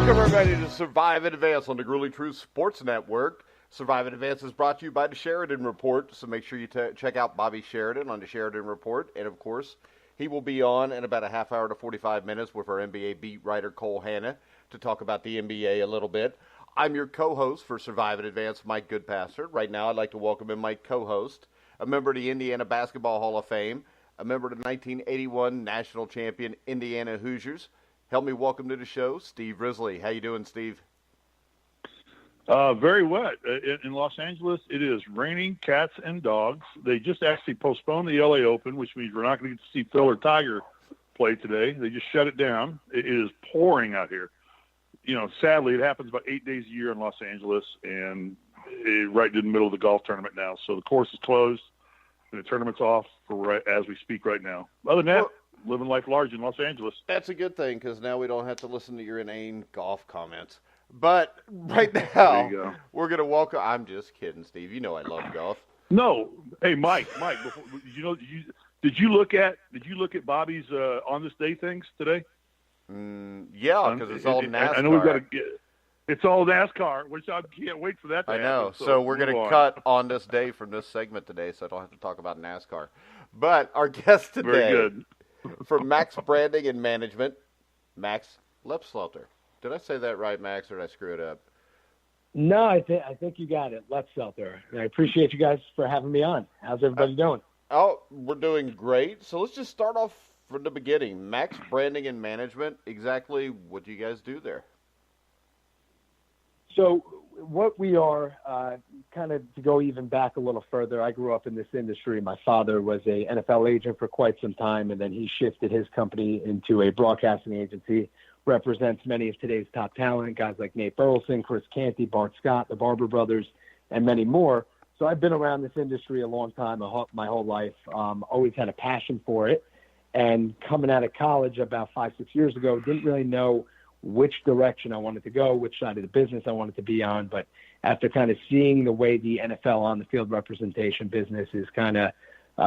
Welcome, everybody, to Survive and Advance on the Grueling Truth Sports Network. Survive and Advance is brought to you by the Sheridan Report, so make sure you check out Bobby Sheridan on the Sheridan Report. And, of course, he will be on in about a half hour to 45 minutes with our NBA beat writer, Cole Hanna, to talk about the NBA a little bit. I'm your co-host for Survive and Advance, Mike Goodpaster. Right now, I'd like to welcome in my co-host, a member of the Indiana Basketball Hall of Fame, a member of the 1981 national champion Indiana Hoosiers. Help me welcome to the show, Steve Risley. How you doing, Steve? Very wet. In Los Angeles, it is raining cats and dogs. They just actually postponed the LA Open, which means we're not going to get to see Phil or Tiger play today. They just shut it down. It is pouring out here. You know, sadly, it happens about 8 days a year in Los Angeles, and right in the middle of the golf tournament now. So the course is closed, and the tournament's off as we speak right now. Other than that, living life large in Los Angeles. That's a good thing, because now we don't have to listen to your inane golf comments. But right now, we're going to welcome. I'm just kidding, Steve. You know I love golf. No, hey Mike. Before, did you look at Bobby's on this day things today? Yeah, because it's all NASCAR. I know we've got to get. It's all NASCAR, which I can't wait for that to happen. I know. So we're going to cut on this day from this segment today, so I don't have to talk about NASCAR. But our guest today, very good. from Maxx Branding and Management, Maxx Lepselter. Did I say that right, Max, or did I screw it up? No, I think you got it, Lepselter. I appreciate you guys for having me on. How's everybody doing? Oh, we're doing great. So let's just start off from the beginning. Maxx Branding and Management, exactly what do you guys do there? So what we are, kind of to go even back a little further, I grew up in this industry. My father was a NFL agent for quite some time, and then he shifted his company into a broadcasting agency. Represents many of today's top talent, guys like Nate Burleson, Chris Canty, Bart Scott, the Barber Brothers, and many more. So I've been around this industry a long time, my whole life, always had a passion for it. And coming out of college about 5-6 years ago, didn't really know which direction I wanted to go, which side of the business I wanted to be on. But after kind of seeing the way the NFL on-the-field representation business is kind of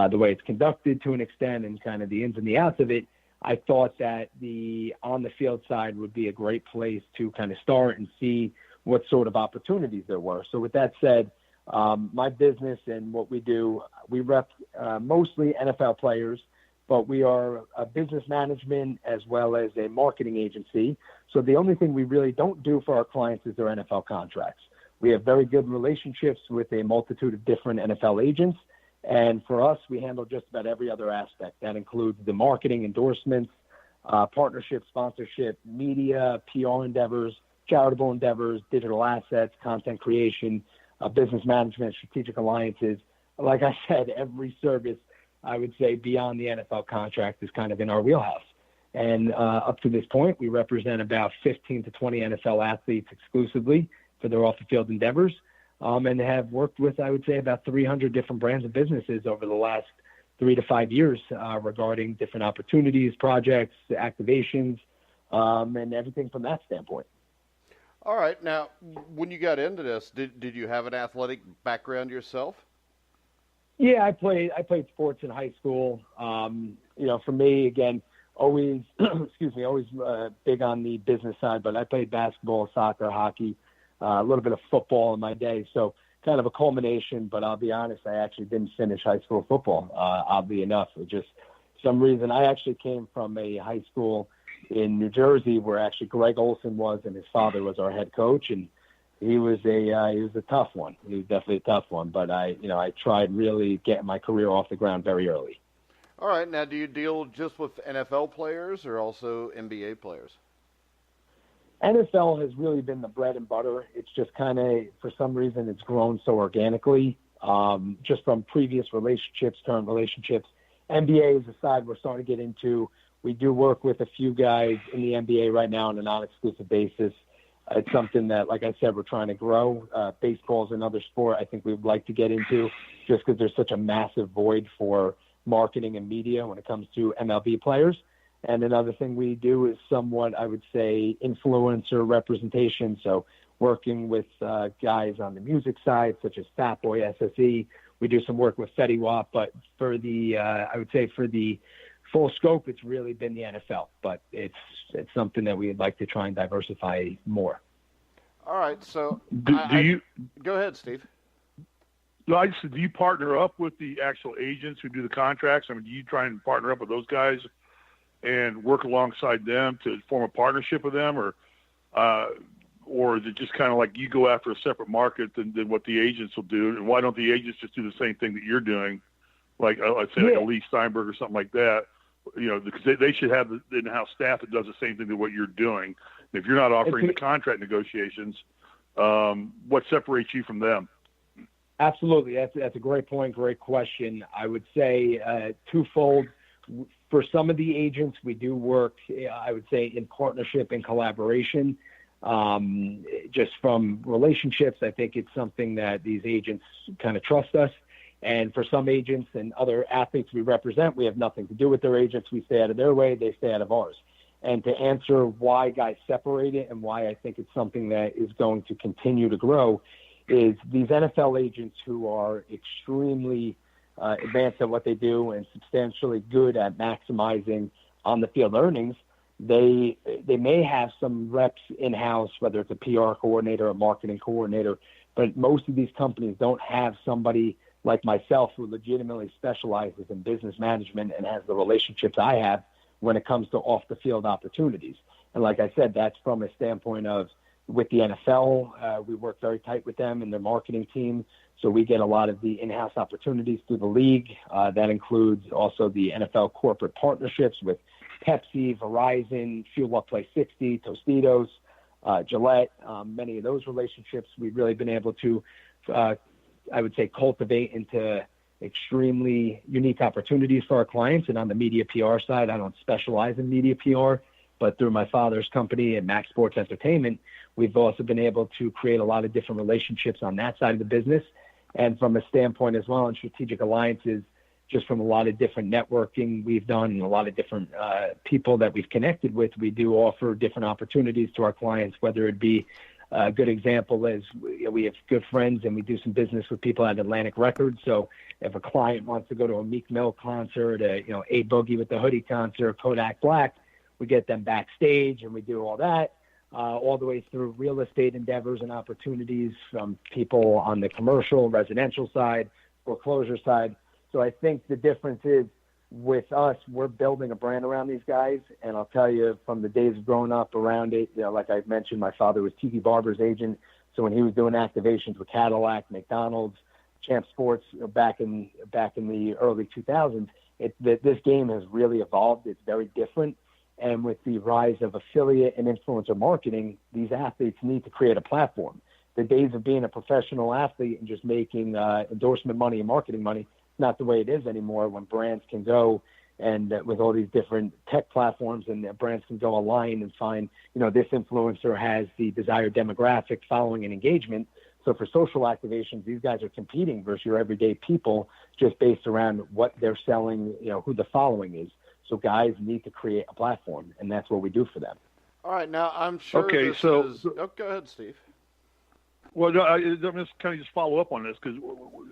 the way it's conducted to an extent and kind of the ins and the outs of it, I thought that the on-the-field side would be a great place to kind of start and see what sort of opportunities there were. So with that said, my business and what we do, we rep mostly NFL players, but we are a business management as well as a marketing agency. So the only thing we really don't do for our clients is their NFL contracts. We have very good relationships with a multitude of different NFL agents. And for us, we handle just about every other aspect. That includes the marketing, endorsements, partnership, sponsorship, media, PR endeavors, charitable endeavors, digital assets, content creation, business management, strategic alliances. Like I said, every service, I would say, beyond the NFL contract is kind of in our wheelhouse. And up to this point, we represent about 15 to 20 NFL athletes exclusively for their off-the-field endeavors. And have worked with, I would say, about 300 different brands and businesses over the last 3 to 5 years regarding different opportunities, projects, activations, and everything from that standpoint. All right. Now, when you got into this, did you have an athletic background yourself? Yeah, I played sports in high school. For me, again, always, always big on the business side, but I played basketball, soccer, hockey, a little bit of football in my day. So kind of a culmination, but I'll be honest, I actually didn't finish high school football, oddly enough. It just some reason. I actually came from a high school in New Jersey where actually Greg Olson was, and his father was our head coach, and he was a tough one. He was definitely a tough one, but I tried really getting my career off the ground very early. All right. Now, do you deal just with NFL players or also NBA players? NFL has really been the bread and butter. It's just kind of, for some reason, it's grown so organically, just from previous relationships, current relationships. NBA is a side we're starting to get into. We do work with a few guys in the NBA right now on a non-exclusive basis. It's something that, like I said, we're trying to grow. Baseball is another sport I think we would like to get into just because there's such a massive void for marketing and media when it comes to MLB players. And another thing we do is somewhat, I would say, influencer representation. So working with guys on the music side, such as Fatboy, SSE. We do some work with Fetty Wap, but for the, I would say for the full scope, it's really been the NFL, but it's something that we'd like to try and diversify more. All right. So do you go ahead, Steve? No, I just said, do you partner up with the actual agents who do the contracts? I mean, do you try and partner up with those guys and work alongside them to form a partnership with them, or is it just kind of like you go after a separate market than what the agents will do? And why don't the agents just do the same thing that you're doing, like let's say like a Lee Steinberg or something like that? You know, because they should have the in-house staff that does the same thing that what you're doing. And if you're not offering the contract negotiations, what separates you from them? Absolutely. That's a great point. Great question. I would say twofold. For some of the agents, we do work, I would say, in partnership and collaboration. Just from relationships, I think it's something that these agents kind of trust us. And for some agents and other athletes we represent, we have nothing to do with their agents. We stay out of their way. They stay out of ours. And to answer why guys separate it and why I think it's something that is going to continue to grow is these NFL agents who are extremely advanced at what they do and substantially good at maximizing on-the-field earnings, they may have some reps in-house, whether it's a PR coordinator or a marketing coordinator, but most of these companies don't have somebody like myself who legitimately specializes in business management and has the relationships I have when it comes to off-the-field opportunities. And like I said, that's from a standpoint of with the NFL, we work very tight with them and their marketing team. So we get a lot of the in-house opportunities through the league. That includes also the NFL corporate partnerships with Pepsi, Verizon, Fuel Up Play 60, Tostitos, Gillette. Many of those relationships we've really been able to, I would say, cultivate into extremely unique opportunities for our clients. And on the media PR side, I don't specialize in media PR, but through my father's company at Max Sports Entertainment, we've also been able to create a lot of different relationships on that side of the business. And from a standpoint as well in strategic alliances, just from a lot of different networking we've done and a lot of different people that we've connected with, we do offer different opportunities to our clients, whether it be a good example is we have good friends and we do some business with people at Atlantic Records. So if a client wants to go to a Meek Mill concert, A Boogie with the Hoodie concert, Kodak Black, we get them backstage and we do all that, all the way through real estate endeavors and opportunities from people on the commercial, residential side, foreclosure side. So I think the difference is with us, we're building a brand around these guys. And I'll tell you, from the days of growing up around it, like I mentioned, my father was Tiki Barber's agent. So when he was doing activations with Cadillac, McDonald's, Champ Sports back in the early 2000s, this game has really evolved. It's very different. And with the rise of affiliate and influencer marketing, these athletes need to create a platform. The days of being a professional athlete and just making endorsement money and marketing money, not the way it is anymore, when brands can go and with all these different tech platforms and brands can go online and find, this influencer has the desired demographic, following, and engagement. So for social activations, these guys are competing versus your everyday people just based around what they're selling, who the following is. So guys need to create a platform, and that's what we do for them. All right, now I'm sure go ahead, Steve. Well, no, I'm just kind of just follow up on this because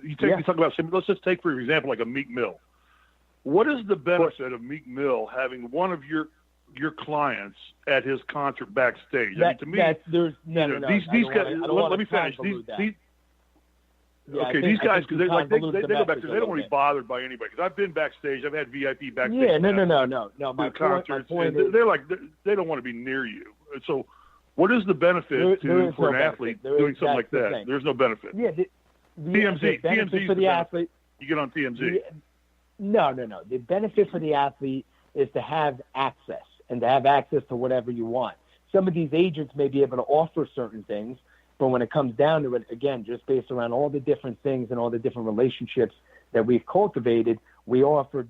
you talk about. Let's just take for example like a Meek Mill. What is the benefit of Meek Mill having one of your clients at his concert backstage? These guys. Let me finish. These guys, because they go backstage. They don't want to be bothered by anybody. Because I've been backstage. I've had VIP backstage. Yeah, no. My point is, they're like they don't want to be near you. So, what is the benefit for an athlete doing something like that? There's no benefit. Yeah, TMZ for the athlete. You get on TMZ. No. The benefit for the athlete is to have access and to have access to whatever you want. Some of these agents may be able to offer certain things, but when it comes down to it, again, just based around all the different things and all the different relationships that we've cultivated, we offer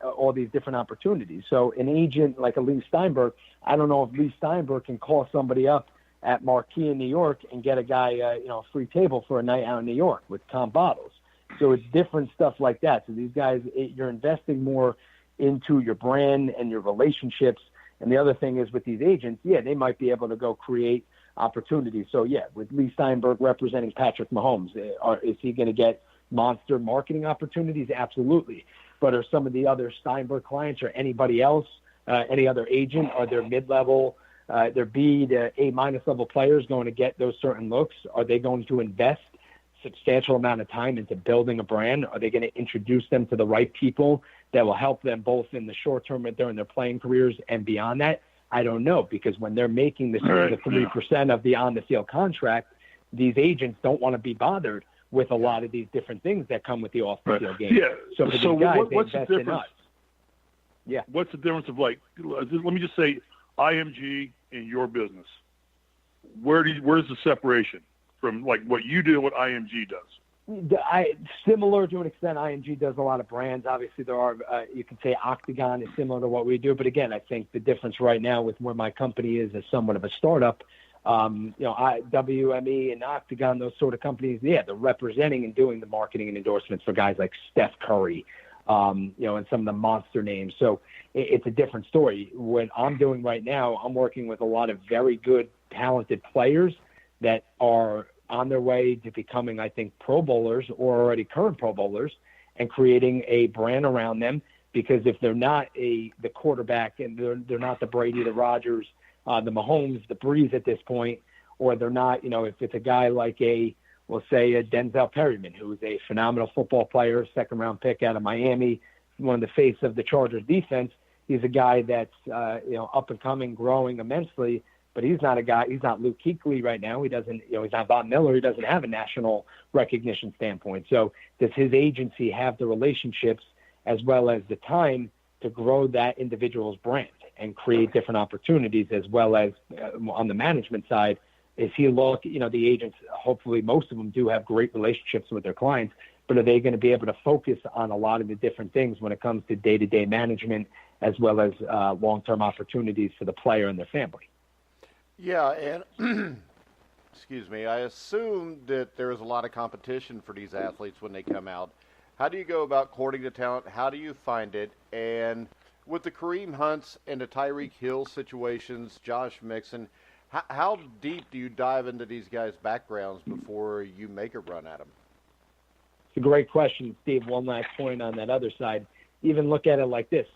all these different opportunities. So an agent like a Lee Steinberg, I don't know if Lee Steinberg can call somebody up at Marquee in New York and get a guy, a free table for a night out in New York with comp bottles. So it's different stuff like that. So these guys, you're investing more into your brand and your relationships. And the other thing is with these agents, they might be able to go create opportunities. So with Lee Steinberg representing Patrick Mahomes, is he going to get monster marketing opportunities? Absolutely. but are some of the other Steinberg clients or anybody else, any other agent, are there mid-level, their B to A- level players going to get those certain looks? Are they going to invest substantial amount of time into building a brand? Are they going to introduce them to the right people that will help them both in the short term during their playing careers and beyond that? I don't know, because when they're making the 3% of the on-the-field contract, these agents don't want to be bothered with a lot of these different things that come with the off-the-field game. Yeah. So for these guys, they what's invest the in difference? us. Yeah. What's the difference of, like, let me just say IMG and your business? Where's the separation from, like, what you do and what IMG does? Similar to an extent, IMG does a lot of brands. Obviously, there are, you can say Octagon is similar to what we do. But again, I think the difference right now with where my company is somewhat of a startup, WME and Octagon, those sort of companies, they're representing and doing the marketing and endorsements for guys like Steph Curry, and some of the monster names. So it's a different story. What I'm doing right now, I'm working with a lot of very good, talented players that are on their way to becoming, I think, Pro Bowlers or already current Pro Bowlers, and creating a brand around them. Because if they're not the quarterback, and they're not the Brady, the Rodgers, the Mahomes, the Breeze at this point, or they're not, if it's a guy like we'll say a Denzel Perryman, who is a phenomenal football player, second-round pick out of Miami, one of the face of the Chargers defense. He's a guy that's, up and coming, growing immensely. But he's not Luke Kuechly right now. He doesn't, he's not Von Miller. He doesn't have a national recognition standpoint. So does his agency have the relationships as well as the time to grow that individual's brand and create different opportunities, as well as on the management side? Is he the agents, hopefully most of them do have great relationships with their clients, but are they going to be able to focus on a lot of the different things when it comes to day-to-day management, as well as long-term opportunities for the player and their family? Yeah, and excuse me, I assume that there is a lot of competition for these athletes when they come out. How do you go about courting the talent? How do you find it? And with the Kareem Hunts and the Tyreek Hill situations, Josh Mixon, how deep do you dive into these guys' backgrounds before you make a run at them? It's a great question, Steve. One last point on that other side. Even look at it like this.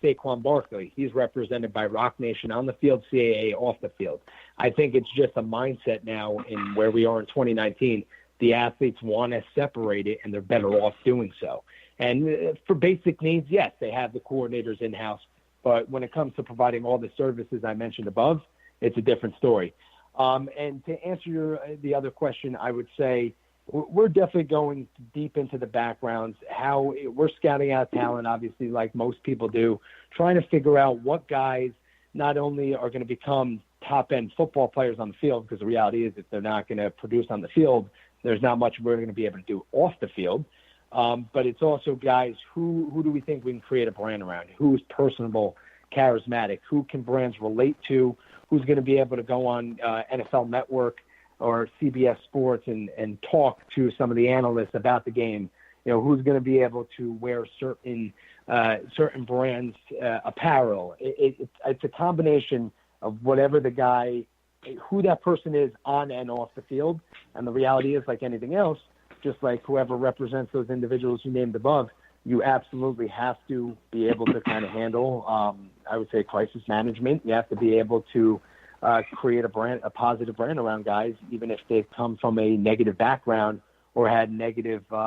Saquon Barkley, he's represented by Rock Nation on the field, CAA off the field. I think it's just a mindset now in where we are in 2019. The athletes want to separate it, and they're better off doing so. And for basic needs, yes, they have the coordinators in-house. But when it comes to providing all the services I mentioned above, it's a different story. And to answer the other question, I would say we're definitely going deep into the backgrounds, how we're scouting out talent, obviously, like most people do, trying to figure out what guys not only are going to become top-end football players on the field, because the reality is if they're not going to produce on the field, there's not much we're going to be able to do off the field. But it's also guys who do we think we can create a brand around, who's personable, charismatic, who can brands relate to, who's going to be able to go on NFL Network or CBS Sports and talk to some of the analysts about the game, who's going to be able to wear certain brands apparel. It's a combination of whatever the guy, who that person is on and off the field. And the reality is, like anything else, just like whoever represents those individuals you named above, you absolutely have to be able to kind of handle, I would say, crisis management. You have to be able to create a positive brand around guys, even if they've come from a negative background or had negative PR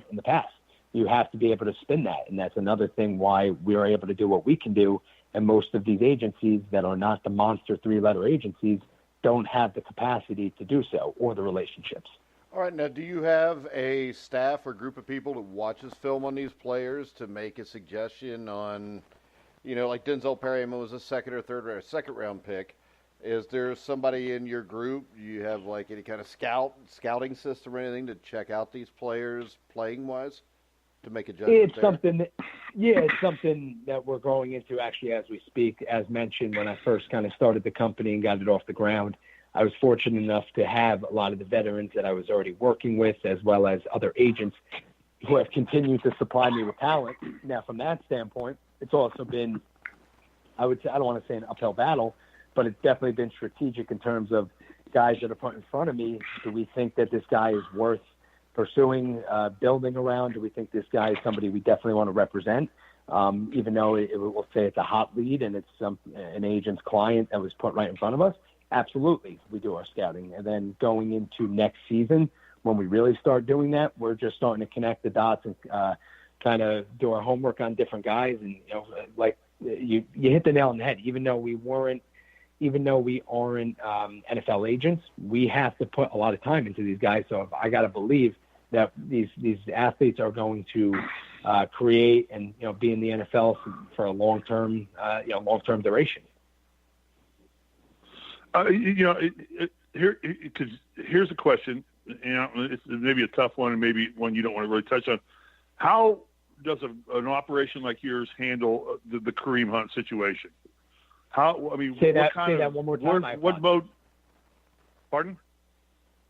in the past. You have to be able to spin that. And that's another thing why we are able to do what we can do. And most of these agencies that are not the monster 3-letter agencies don't have the capacity to do so or the relationships. All right. Now, do you have a staff or group of people that watches film on these players to make a suggestion on, like Denzel Perryman was a second round pick. Is there somebody in your group? Do you have like any kind of scouting system or anything to check out these players playing wise to make a judgment? It's something that we're growing into actually as we speak. As mentioned, when I first kind of started the company and got it off the ground, I was fortunate enough to have a lot of the veterans that I was already working with, as well as other agents who have continued to supply me with talent. Now, from that standpoint, it's also been, I would say, I don't want to say an uphill battle, but it's definitely been strategic in terms of guys that are put in front of me. Do we think that this guy is worth pursuing, building around? Do we think this guy is somebody we definitely want to represent? Even though we'll say it's a hot lead and it's an agent's client that was put right in front of us, absolutely, we do our scouting. And then going into next season, when we really start doing that, we're just starting to connect the dots and kind of do our homework on different guys. And like you hit the nail on the head. Even though we aren't NFL agents, we have to put a lot of time into these guys. So I got to believe that these athletes are going to create and be in the NFL for a long-term duration. Here's a question. It's maybe a tough one and maybe one you don't want to really touch on. How does an operation like yours handle the Kareem Hunt situation? Say that one more time. What mode? Pardon?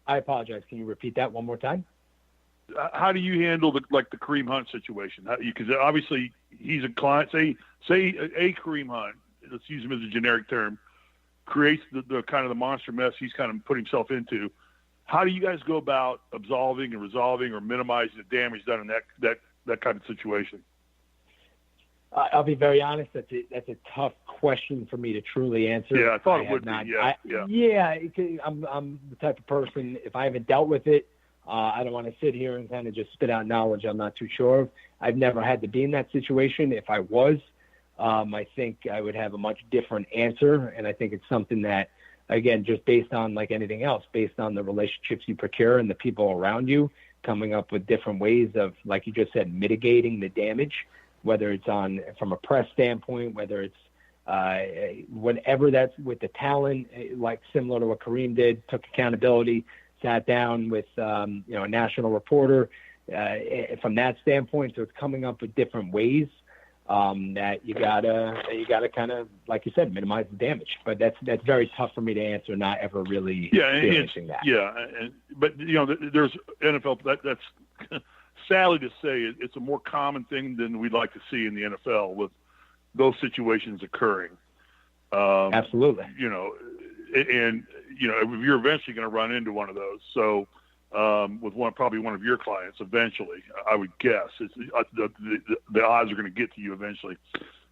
I apologize. Can you repeat that one more time? How do you handle the Kareem Hunt situation? Because obviously he's a client. Say a Kareem Hunt. Let's use him as a generic term. Creates the kind of the monster mess he's kind of put himself into. How do you guys go about absolving and resolving or minimizing the damage done in that kind of situation? I'll be very honest. That's a tough question for me to truly answer. Yeah, I thought it would be. Yeah. I'm the type of person, if I haven't dealt with it, I don't want to sit here and kind of just spit out knowledge I'm not too sure of. I've never had to be in that situation. If I was, I think I would have a much different answer. And I think it's something that, again, just based on like anything else, based on the relationships you procure and the people around you, coming up with different ways of, like you just said, mitigating the damage, whether it's from a press standpoint, whether it's whatever that's with the talent, like similar to what Kareem did, took accountability, sat down with a national reporter from that standpoint. So it's coming up with different ways that you gotta kind of, like you said, minimize the damage. But that's very tough for me to answer, not ever really experiencing that. Yeah, but there's NFL that's sadly to say it's a more common thing than we'd like to see in the NFL with those situations occurring. Absolutely. And you're eventually going to run into one of those. So with probably one of your clients eventually, I would guess the odds are going to get to you eventually.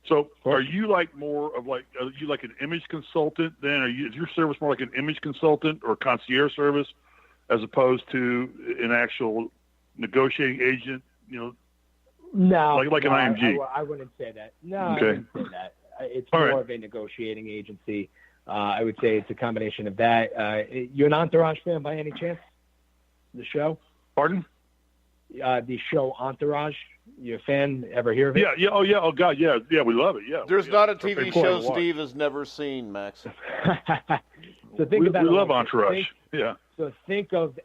So are you are you like an image consultant then? Is your service more like an image consultant or concierge service as opposed to an actual negotiating agent? No, like an IMG. I wouldn't say that. No, okay. I wouldn't say that. It's more of a negotiating agency. I would say it's a combination of that. You're an Entourage fan by any chance? The show? Pardon? The show Entourage. You a fan? Ever hear of it? Yeah. Oh, yeah. Oh, God, yeah. Yeah, we love it. Yeah. There's not a TV show Steve has never seen, Max. So think about we love Entourage. So think of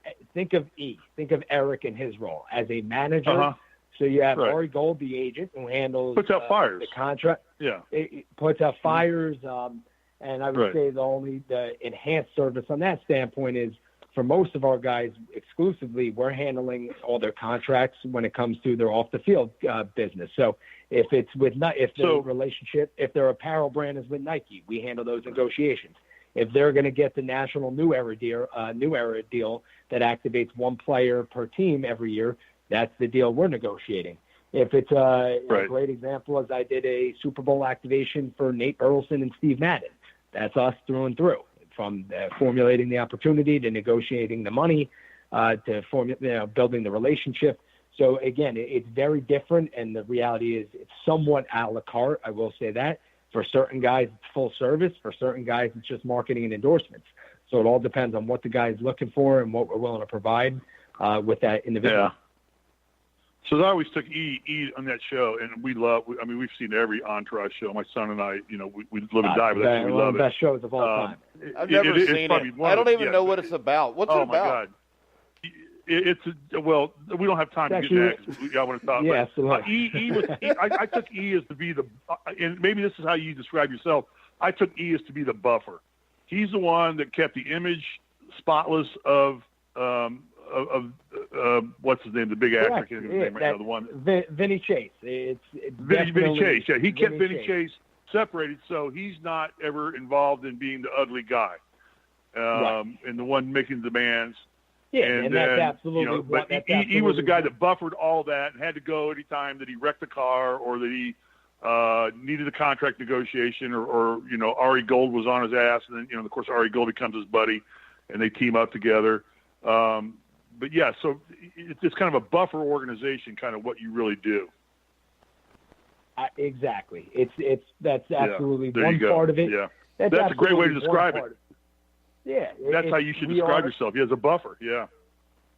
E. Think of Eric and his role as a manager. Uh-huh. So you have Ari Gold, the agent, who handles puts out fires. The contract. Yeah. It puts out fires. And I would say the enhanced service on that standpoint is, for most of our guys exclusively, we're handling all their contracts when it comes to their off the field business. So if it's if their apparel brand is with Nike, we handle those negotiations. If they're going to get the national New Era deal that activates one player per team every year, that's the deal we're negotiating. If it's a great example, as I did a Super Bowl activation for Nate Burleson and Steve Madden, that's us through and through. From formulating the opportunity to negotiating the money, to building the relationship. So again, it's very different, and the reality is it's somewhat a la carte. I will say that for certain guys it's full service, for certain guys it's just marketing and endorsements. So it all depends on what the guy's looking for and what we're willing to provide with that individual. Yeah. So I always took E on that show, and we've seen every Entourage show. My son and I, we live and die with that. We love it. One of the best shows of all time. I've never seen it. I don't even know what it's about. What's it about? Oh, my God. We don't have time to get next. I want to talk. Yeah, but I took E as to be and maybe this is how you describe yourself. I took E as to be the buffer. He's the one that kept the image spotless of what's his name? The big actor. I can't think of his name right now. The one. Vinny Chase. Vinny Chase. Yeah, he kept Vinny Chase separated, so he's not ever involved in being the ugly guy, and the one making demands. Yeah, and that's then, absolutely but he was a guy that buffered all that and had to go anytime that he wrecked the car or that he needed a contract negotiation or Ari Gold was on his ass. And then, of course, Ari Gold becomes his buddy and they team up together. But yeah, so it's kind of a buffer organization, kind of what you really do. Exactly. That's absolutely one part of it. Yeah. That's a great way to describe it. Yeah. That's how you should describe yourself. As a buffer. Yeah.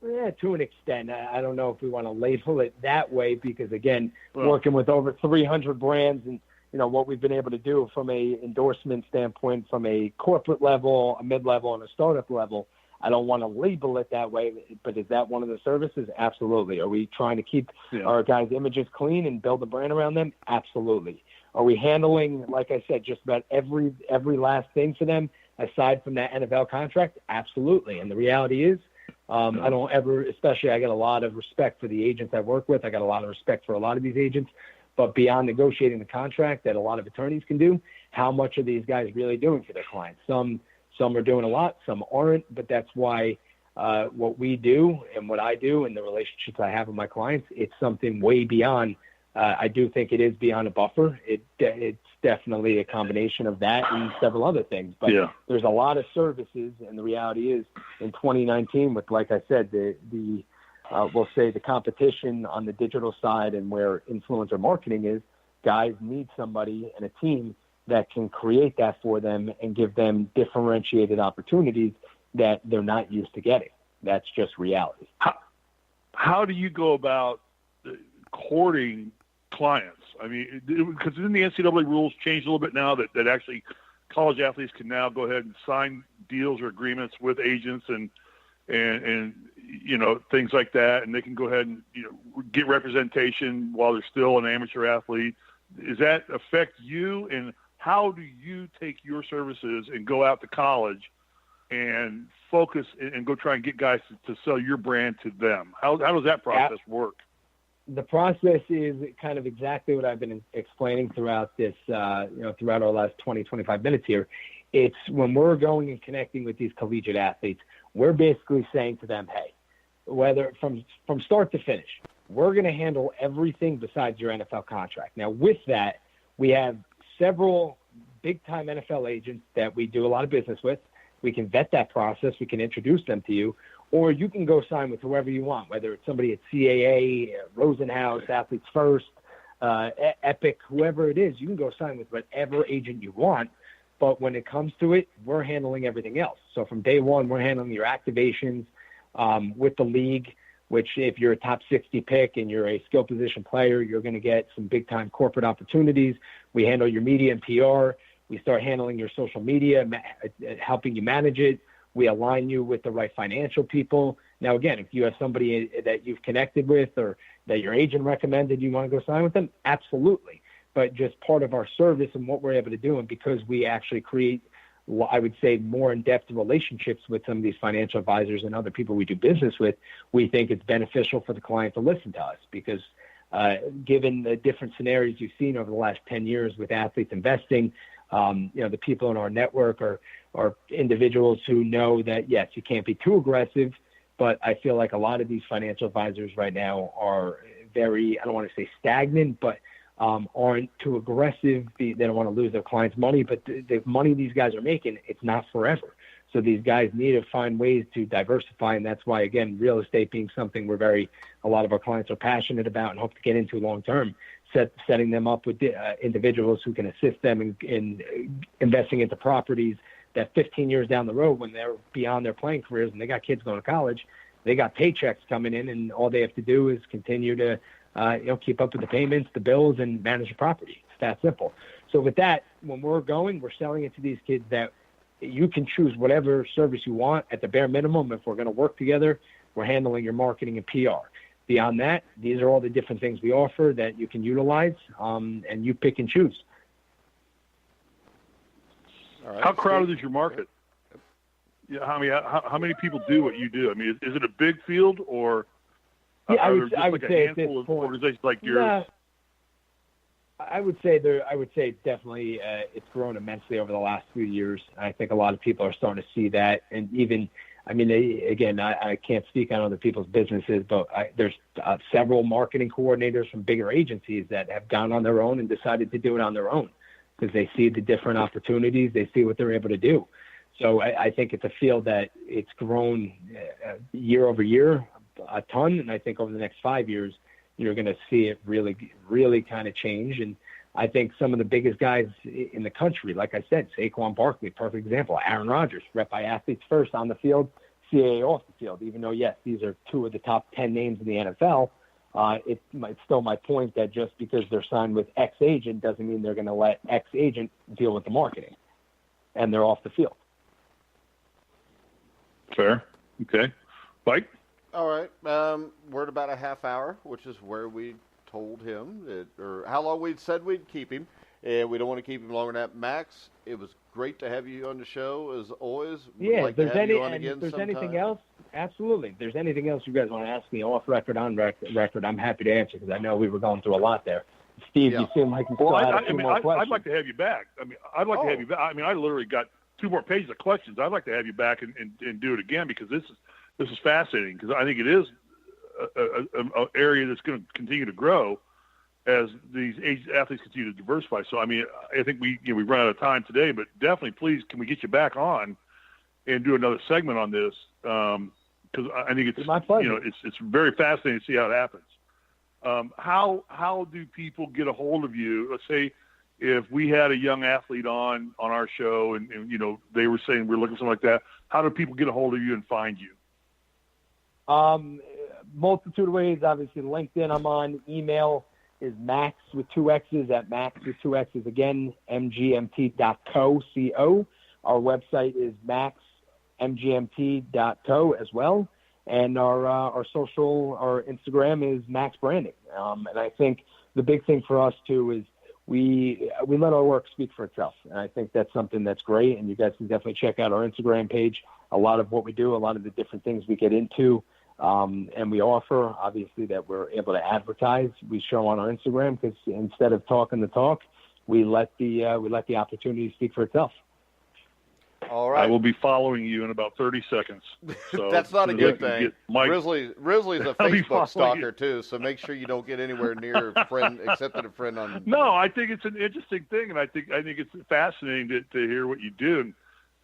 Yeah, to an extent. I don't know if we want to label it that way because, again, working with over 300 brands and, what we've been able to do from a endorsement standpoint, from a corporate level, a mid-level, and a startup level, I don't want to label it that way, but is that one of the services? Absolutely. Are we trying to keep our guys' images clean and build a brand around them? Absolutely. Are we handling, like I said, just about every last thing for them aside from that NFL contract? Absolutely. And the reality is, I don't ever, especially I got a lot of respect for the agents I work with. I got a lot of respect for a lot of these agents. But beyond negotiating the contract that a lot of attorneys can do, how much are these guys really doing for their clients? Some are doing a lot, some aren't. But that's why what we do and what I do and the relationships I have with my clients, it's something way beyond. I do think it is beyond a buffer. It's definitely a combination of that and several other things. But there's a lot of services, and the reality is in 2019 with, like I said, we'll say the competition on the digital side and where influencer marketing is, guys need somebody and a team that can create that for them and give them differentiated opportunities that they're not used to getting. That's just reality. How do you go about courting clients? I mean, because in the NCAA rules changed a little bit now that actually college athletes can now go ahead and sign deals or agreements with agents and things like that, and they can go ahead and get representation while they're still an amateur athlete. Does that affect you, and how do you take your services and go out to college and focus and go try and get guys to sell your brand to them? How does that process work? The process is kind of exactly what I've been explaining throughout this, throughout our last 20, 25 minutes here. It's when we're going and connecting with these collegiate athletes, we're basically saying to them, hey, whether from start to finish, we're going to handle everything besides your NFL contract. Now, with that, we have several big-time NFL agents that we do a lot of business with. We can vet that process. We can introduce them to you. Or you can go sign with whoever you want, whether it's somebody at CAA, Rosenhaus, Athletes First, Epic, whoever it is. You can go sign with whatever agent you want. But when it comes to it, we're handling everything else. So from day one, we're handling your activations with the league, which if you're a top 60 pick and you're a skill position player, you're going to get some big-time corporate opportunities. We handle your media and PR. We start handling your social media, helping you manage it. We align you with the right financial people. Now, again, if you have somebody that you've connected with or that your agent recommended you want to go sign with them, absolutely. But just part of our service and what we're able to do, and because we actually create, I would say, more in-depth relationships with some of these financial advisors and other people we do business with, we think it's beneficial for the client to listen to us because given the different scenarios you've seen over the last 10 years with athletes investing, the people in our network are individuals who know that, yes, you can't be too aggressive, but I feel like a lot of these financial advisors right now are very, I don't want to say stagnant, but aren't too aggressive. They don't want to lose their clients' money, but the money these guys are making, it's not forever. So these guys need to find ways to diversify, and that's why, again, real estate being something a lot of our clients are passionate about and hope to get into long-term, setting them up with individuals who can assist them in investing into properties that 15 years down the road when they're beyond their playing careers and they got kids going to college, they got paychecks coming in, and all they have to do is continue to keep up with the payments, the bills, and manage the property. It's that simple. So with that, when we're selling it to these kids that you can choose whatever service you want at the bare minimum. If we're going to work together, we're handling your marketing and PR. Beyond that, these are all the different things we offer that you can utilize, and you pick and choose. All right. How crowded is your market? Yeah, how many people do what you do? I mean, is it a big field or I would say a handful of organizations like yours? I would say definitely it's grown immensely over the last few years. I think a lot of people are starting to see that, and even I mean, I can't speak on other people's businesses, but there's several marketing coordinators from bigger agencies that have gone on their own and decided to do it on their own because they see the different opportunities. They see what they're able to do. So I think it's a field that it's grown year over year a ton. And I think over the next 5 years, you're going to see it really, really kind of change. And I think some of the biggest guys in the country, like I said, Saquon Barkley, perfect example. Aaron Rodgers, rep by athletes first on the field, CAA off the field. Even though, yes, these are two of the top 10 names in the NFL, it's still my point that just because they're signed with X agent doesn't mean they're going to let X agent deal with the marketing, and they're off the field. Fair. Okay. Mike? All right. We're at about a half hour, which is where we told him or how long we'd said we'd keep him, and we don't want to keep him longer than that. Max, it was great to have you on the show as always. Yeah, like if there's anything else, absolutely. If there's anything else you guys want to ask me off record, on record, I'm happy to answer because I know we were going through a lot there. Steve, you seem like you still had a few more questions. I'd like to have you back. I'd like to have you back. I literally got 2 more pages of questions. I'd like to have you back and do it again because this is fascinating because I think it is an area that's going to continue to grow as these athletes continue to diversify. So, I think we run out of time today, but definitely, please, can we get you back on and do another segment on this? Because I think it's my pleasure. It's very fascinating to see how it happens. How do people get a hold of you? Let's say if we had a young athlete on our show and they were saying we're looking for something like that, how do people get a hold of you and find you? Multitude of ways. Obviously, LinkedIn I'm on. Email is Max with 2 X's at Max with 2 X's again, mgmt.co. Our website is maxmgmt.co as well. And our social, our Instagram is Max Branding. And I think the big thing for us too is we let our work speak for itself. And I think that's something that's great. And you guys can definitely check out our Instagram page. A lot of what we do, a lot of the different things we get into, and we offer, obviously, that we're able to advertise. We show on our Instagram because instead of talking the talk, we let the opportunity speak for itself. All right. I will be following you in about 30 seconds. So that's not a good thing. Risley's a I'll Facebook stalker too, so make sure you don't get anywhere near accepted a friend on. No, I think it's an interesting thing, and I think it's fascinating to hear what you do.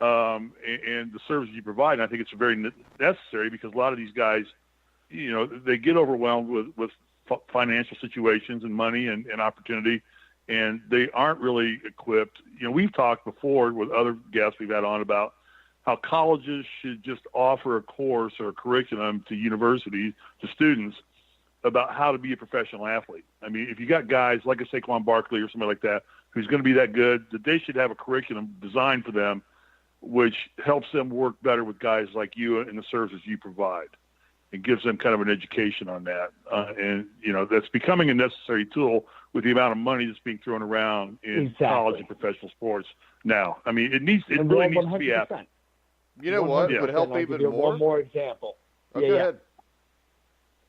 And the services you provide. And I think it's very necessary because a lot of these guys, they get overwhelmed with financial situations and money and opportunity, and they aren't really equipped. We've talked before with other guests we've had on about how colleges should just offer a course or a curriculum to universities, to students, about how to be a professional athlete. I mean, if you got guys like a Saquon Barkley or somebody like that who's going to be that good, that they should have a curriculum designed for them which helps them work better with guys like you and the services you provide. It gives them kind of an education on that. And that's becoming a necessary tool with the amount of money that's being thrown around in college and professional sports now. I mean, it really needs to be happening. You know what? It would help even more. One more example. Go ahead.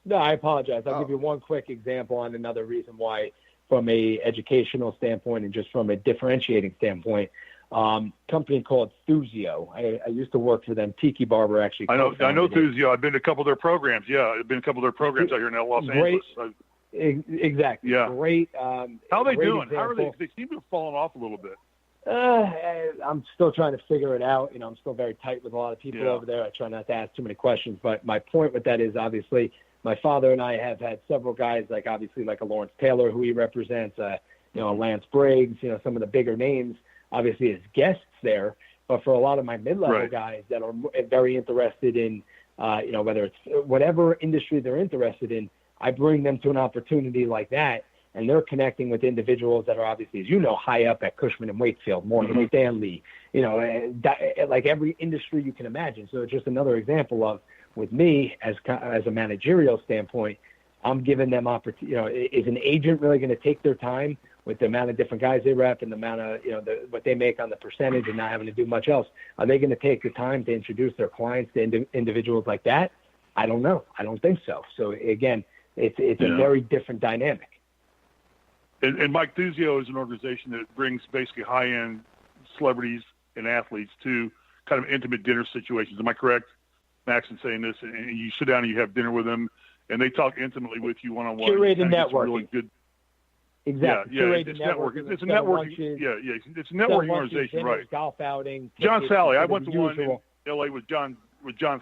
No, I apologize. I'll give you one quick example on another reason why, from a educational standpoint and just from a differentiating standpoint, company called Thuzio. I used to work for them. Tiki Barber actually. I know Thuzio. I've been to a couple of their programs. Yeah, I've been to a couple of their programs out here in Los Angeles. Exactly. Yeah. Great. How are they doing? Example. How are they? They seem to have fallen off a little bit. I'm still trying to figure it out. I'm still very tight with a lot of people over there. I try not to ask too many questions. But my point with that is, obviously, my father and I have had several guys, like a Lawrence Taylor, who he represents, Lance Briggs, some of the bigger names, obviously as guests there. But for a lot of my mid-level guys that are very interested in, whether it's whatever industry they're interested in, I bring them to an opportunity like that, and they're connecting with individuals that are obviously, as you know, high up at Cushman and Wakefield, Morgan Stanley, like every industry you can imagine. So it's just another example of, with me as a managerial standpoint, I'm giving them opportunity. Is an agent really going to take their time with the amount of different guys they rep and the amount of, what they make on the percentage and not having to do much else? Are they going to take the time to introduce their clients to individuals like that? I don't know. I don't think so. So again, it's a very different dynamic. And Mike, Thuzio is an organization that brings basically high-end celebrities and athletes to kind of intimate dinner situations. Am I correct? Max and saying this, and you sit down and you have dinner with them, and they talk intimately with you one-on-one. Curated networking. Really good. Exactly. Yeah, it's networking. It's a networking. It's a networking organization, right? Golf outing. John Sally. I went to one in L.A. with John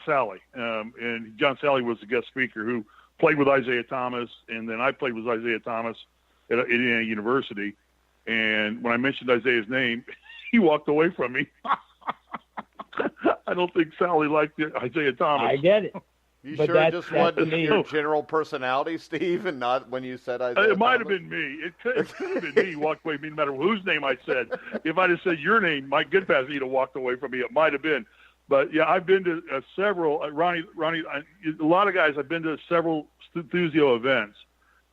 Sally, and John Sally was the guest speaker who played with Isaiah Thomas, and then I played with Isaiah Thomas at Indiana University. And when I mentioned Isaiah's name, he walked away from me. I don't think Sally liked Isaiah Thomas. I get it. You but sure just wanted your general personality, Steve, and not when you said Isaiah It might have Thomas? been me. It could have been me. He walked away, no matter whose name I said. If I'd have said your name, Mike Goodpaster, he'd have walked away from me. It might have been. But, yeah, I've been to several Ronnie, a lot of guys, I've been to several Thuzio events,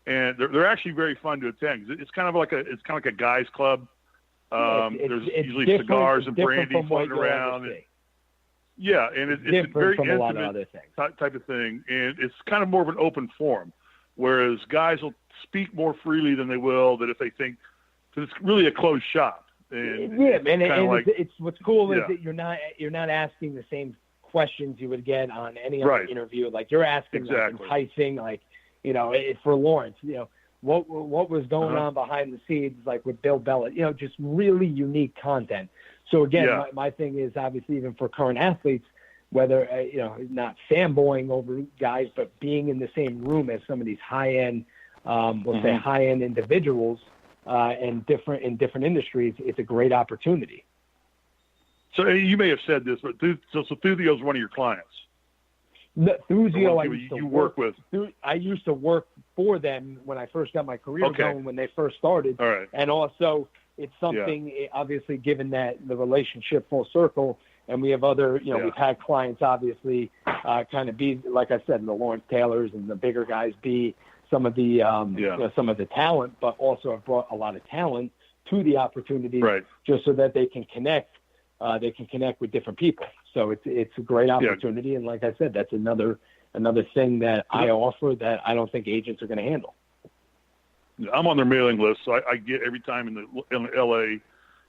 and they're actually very fun to attend. It's kind of like a guys club. There's usually cigars and brandy floating around. Yeah, and it's a very from a lot of intimate other things. type of thing, and it's kind of more of an open forum, whereas guys will speak more freely than they will that if they think, because it's really a closed shop. And yeah, man, and it's what's cool is that you're not asking the same questions you would get on any other interview. Like you're asking like, enticing, like for Lawrence, what was going on behind the scenes, like with Bill Bella, just really unique content. So again, my thing is obviously even for current athletes, whether not fanboying over guys, but being in the same room as some of these high-end, we'll say high-end individuals, and in different industries, it's a great opportunity. So you may have said this, but Thuzio is one of your clients. No, Thuzio, I work with. I used to work for them when I first got my career going when they first started, all right. And also. It's something, obviously, given that the relationship full circle, and we have other, we've had clients, obviously, kind of be, like I said, the Lawrence Taylors and the bigger guys be some of the, some of the talent, but also have brought a lot of talent to the opportunity, just so that they can connect. They can connect with different people. So it's a great opportunity, and like I said, that's another thing that I offer that I don't think agents are going to handle. I'm on their mailing list, so I get every time in the L.A.,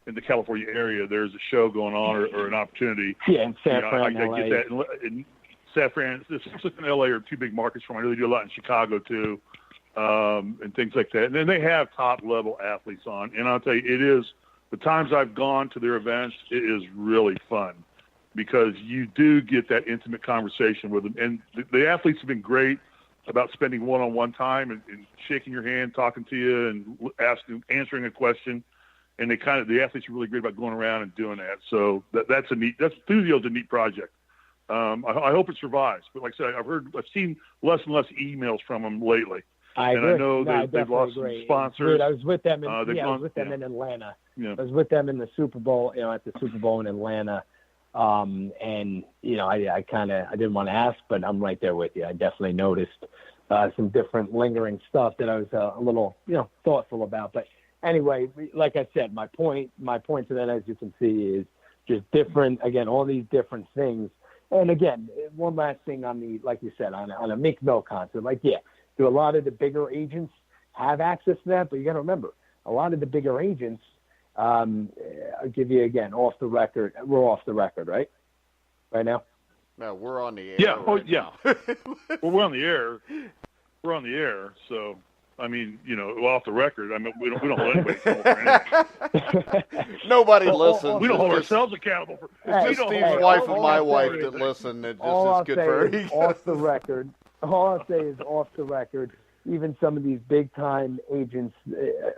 in the California area, there's a show going on or an opportunity. Yeah, in San Fran, I get that. In San Fran, San Francisco and L.A. are two big markets for me. I really do a lot in Chicago, too, and things like that. And then they have top-level athletes on. And I'll tell you, the times I've gone to their events, it is really fun because you do get that intimate conversation with them. And the athletes have been great about spending one-on-one time and shaking your hand, talking to you, and answering a question. And the athletes are really great about going around and doing that. So Thuzio's a neat project. I hope it survives. But like I said, I've seen less and less emails from them lately. I know they've lost some sponsors. I was with them in Atlanta. Yeah. I was with them in the Super Bowl, at the Super Bowl in Atlanta. And I didn't want to ask, but I'm right there with you. I definitely noticed some different lingering stuff that I was a little, thoughtful about. But anyway, like I said, my point to that, as you can see, is just different. Again, all these different things. And again, one last thing on the, like you said, on a Meek Mill concert. Like, do a lot of the bigger agents have access to that? But you got to remember, a lot of the bigger agents. I'll give you again off the record. We're off the record, right? Right now? No, we're on the air. Yeah. Right Well, we're on the air. We're on the air. So, I mean, off the record. I mean, we don't hold anybody accountable for anything. Nobody listens. We don't hold ourselves accountable for. It's Steve's wife and my wife that listen. It just is good for her. Off the record. All I'll say is off the record. Even some of these big-time agents,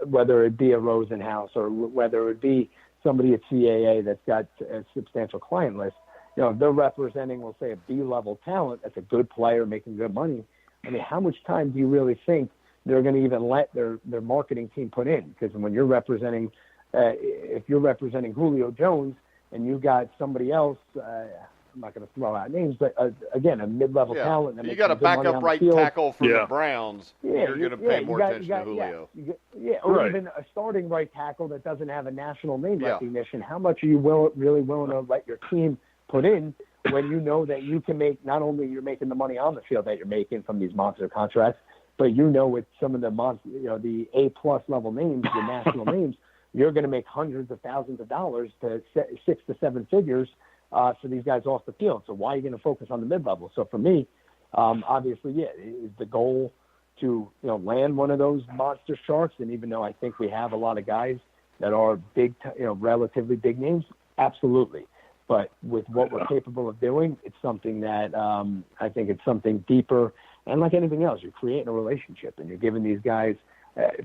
whether it be a Rosenhaus or whether it be somebody at CAA that's got a substantial client list, if they're representing, we'll say, a B-level talent that's a good player making good money, I mean, how much time do you really think they're going to even let their marketing team put in? Because when you're representing, if you're representing Julio Jones and you got somebody else, I'm not going to throw out names, but again, a mid-level talent. That you got a backup right tackle for the Browns. Yeah, you're going to pay more attention to Julio. Or even a starting right tackle that doesn't have a national name recognition. How much are you really willing to let your team put in when you know that you can make, not only you're making the money on the field that you're making from these monster contracts, but with some of the the A+ level names, the national names, you're going to make hundreds of thousands of dollars to 6 to 7 figures for these guys off the field. So why are you going to focus on the mid-level? So for me, obviously, is the goal to land one of those monster sharks. And even though I think we have a lot of guys that are big, relatively big names, absolutely. But with what we're capable of doing, it's something that I think it's something deeper. And like anything else, you're creating a relationship, and you're giving these guys.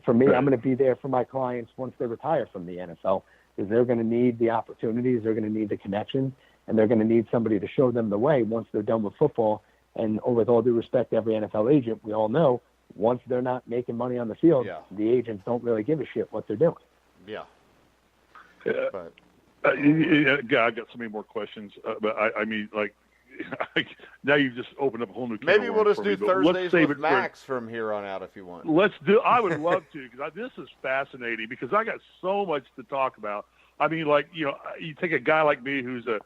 For me, I'm going to be there for my clients once they retire from the NFL, because they're going to need the opportunities, they're going to need the connection, and they're going to need somebody to show them the way once they're done with football. And with all due respect to every NFL agent, we all know once they're not making money on the field, the agents don't really give a shit what they're doing. Yeah. But. I got so many more questions, but I mean, like, now you've just opened up a whole new can. Maybe we'll just do Thursdays with Max from here on out if you want. I would love to, because this is fascinating, because I got so much to talk about. I mean, like, you take a guy like me who's a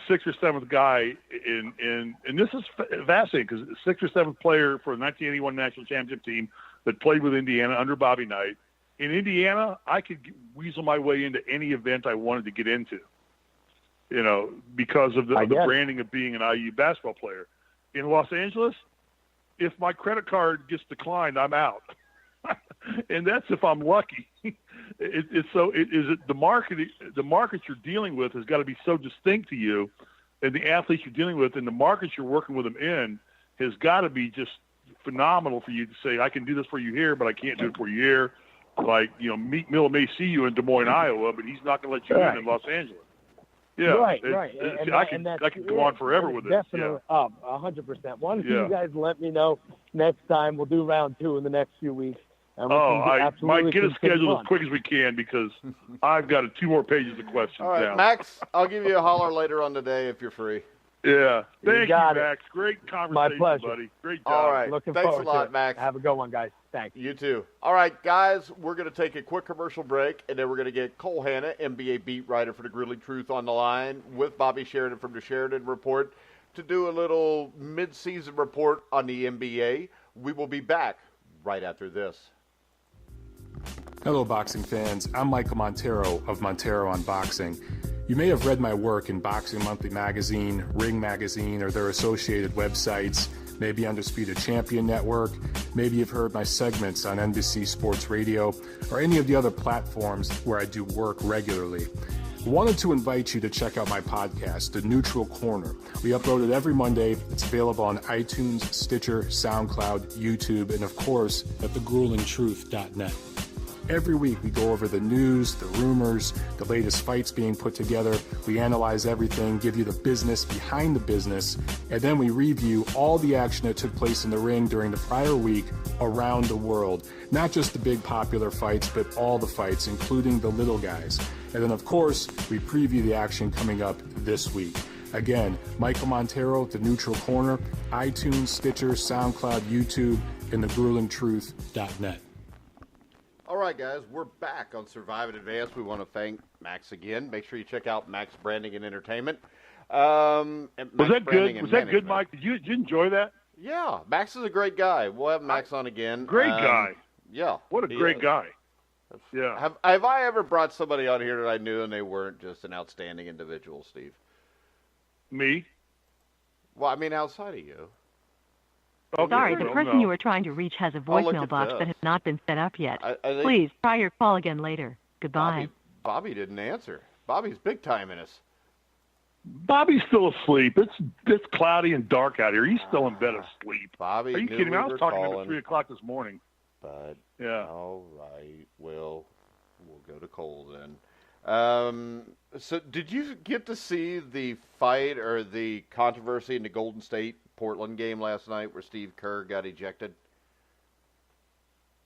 sixth or seventh guy and this is fascinating, because sixth or seventh player for the 1981 national championship team that played with Indiana under Bobby Knight. In Indiana, I could weasel my way into any event I wanted to get into, because of the branding of being an IU basketball player. In Los Angeles, if my credit card gets declined, I'm out. And that's if I'm lucky. The market you're dealing with has got to be so distinct to you, and the athletes you're dealing with and the markets you're working with them in has got to be just phenomenal for you to say, I can do this for you here, but I can't do it for you here. Like, Meek Mill may see you in Des Moines, Iowa, but he's not going to let you in Los Angeles. Yeah, right. I can go on forever with it. Definitely, 100%. Why don't you guys let me know next time? We'll do round 2 in the next few weeks. And I might get it scheduled as quick as we can, because I've got 2 more pages of questions. All right, now. Max, I'll give you a holler later on today if you're free. Yeah. Thank you, Max. Great conversation, My pleasure. buddy. Great job. All right. Looking Thanks forward a lot, to it. Max. Have a good one, guys. Thanks. You too. All right, guys, we're going to take a quick commercial break, and then we're going to get Cole Hanna, NBA beat writer for the Grizzly Truth, on the line with Bobby Sheridan from the Sheridan Report to do a little mid-season report on the NBA. We will be back right after this. Hello, boxing fans. I'm Michael Montero of Montero on Boxing. You may have read my work in Boxing Monthly Magazine, Ring Magazine, or their associated websites, maybe Undisputed Champion Network, maybe you've heard my segments on NBC Sports Radio, or any of the other platforms where I do work regularly. I wanted to invite you to check out my podcast, The Neutral Corner. We upload it every Monday. It's available on iTunes, Stitcher, SoundCloud, YouTube, and of course at thegruelingtruth.net. Every week we go over the news, the rumors, the latest fights being put together. We analyze everything, give you the business behind the business, and then we review all the action that took place in the ring during the prior week around the world. Not just the big popular fights, but all the fights, including the little guys. And then, of course, we preview the action coming up this week. Again, Michael Montero, The Neutral Corner, iTunes, Stitcher, SoundCloud, YouTube, and thegruelingtruth.net. All right, guys, we're back on Survive in Advance. We want to thank Max again. Make sure you check out Max Branding and Entertainment. Was that good? Was that good, Mike? Did you enjoy that? Yeah, Max is a great guy. We'll have Max on again. Great guy. Yeah. What a great guy. Yeah. Have I ever brought somebody on here that I knew and they weren't just an outstanding individual, Steve? Me? Well, I mean, outside of you. Okay, Sorry, the person you were trying to reach has a voicemail box that has not been set up yet. Please try your call again later. Goodbye. Bobby didn't answer. Bobby's big time in us. Bobby's still asleep. It's cloudy and dark out here. He's still in bed asleep. Bobby, are you kidding me? I was talking to him at 3 o'clock this morning. But yeah. All right. Well, we'll go to Cole then. So did you get to see the fight or the controversy in the Golden State Portland game last night where Steve Kerr got ejected?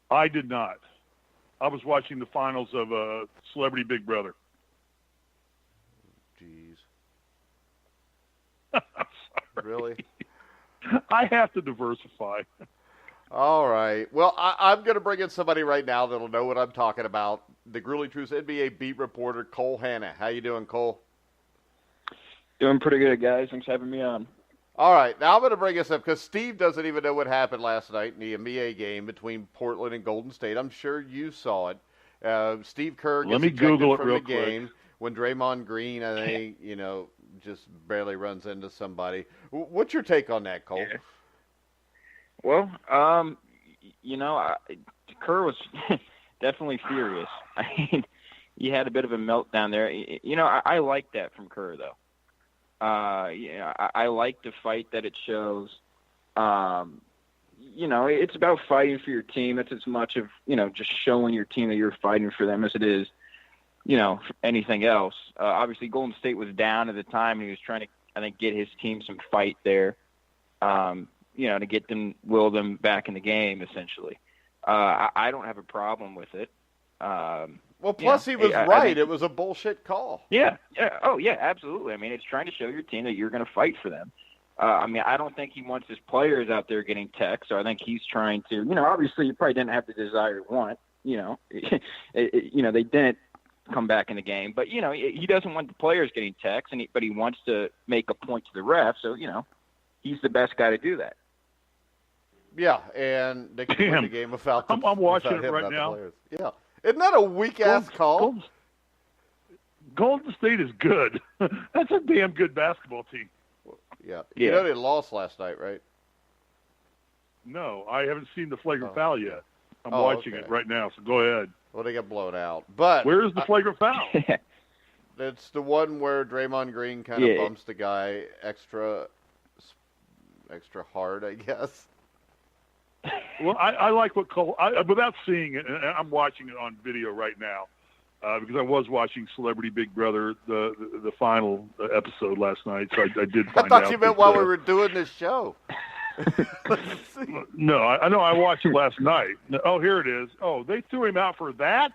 I did not. I was watching the finals of Celebrity Big Brother. Jeez. I'm sorry. Really? I have to diversify. All right. Well, I'm going to bring in somebody right now that'll know what I'm talking about. The Gruely Truth's NBA beat reporter, Cole Hanna. How you doing, Cole? Doing pretty good, guys. Thanks for having me on. All right. Now I'm going to bring us up because Steve doesn't even know what happened last night in the NBA game between Portland and Golden State. I'm sure you saw it. Steve Kerr gets ejected from the game when Draymond Green, I think, just barely runs into somebody. What's your take on that, Cole? Yeah. Well, Kerr was definitely furious. I mean, he had a bit of a meltdown there. I like that from Kerr, though. I like the fight that it shows. It's about fighting for your team. It's as much of, just showing your team that you're fighting for them as it is, for anything else. Obviously, Golden State was down at the time, and he was trying to, I think, get his team some fight there, to get them, will them back in the game, essentially. I don't have a problem with it. Well, plus he was right. It was a bullshit call. Yeah. Oh, yeah, absolutely. I mean, it's trying to show your team that you're going to fight for them. I don't think he wants his players out there getting texts. So I think he's trying to, obviously you probably didn't have the desired want, they didn't come back in the game. But, he doesn't want the players getting texts, but he wants to make a point to the ref. So, he's the best guy to do that. Yeah, and they can win the game without I'm watching it right now. Yeah. Isn't that a weak-ass call? Golden State is good. That's a damn good basketball team. Yeah. You know they lost last night, right? No, I haven't seen the flagrant foul yet. I'm watching it right now, so go ahead. Well, they got blown out. But where is the flagrant foul? It's the one where Draymond Green kind of bumps the guy extra hard, I guess. Well, I like what Cole, without seeing it, and I'm watching it on video right now, because I was watching Celebrity Big Brother, the final episode last night, so I did find out. I thought you meant while we were doing this show. No, I know I watched it last night. Oh, here it is. Oh, they threw him out for that?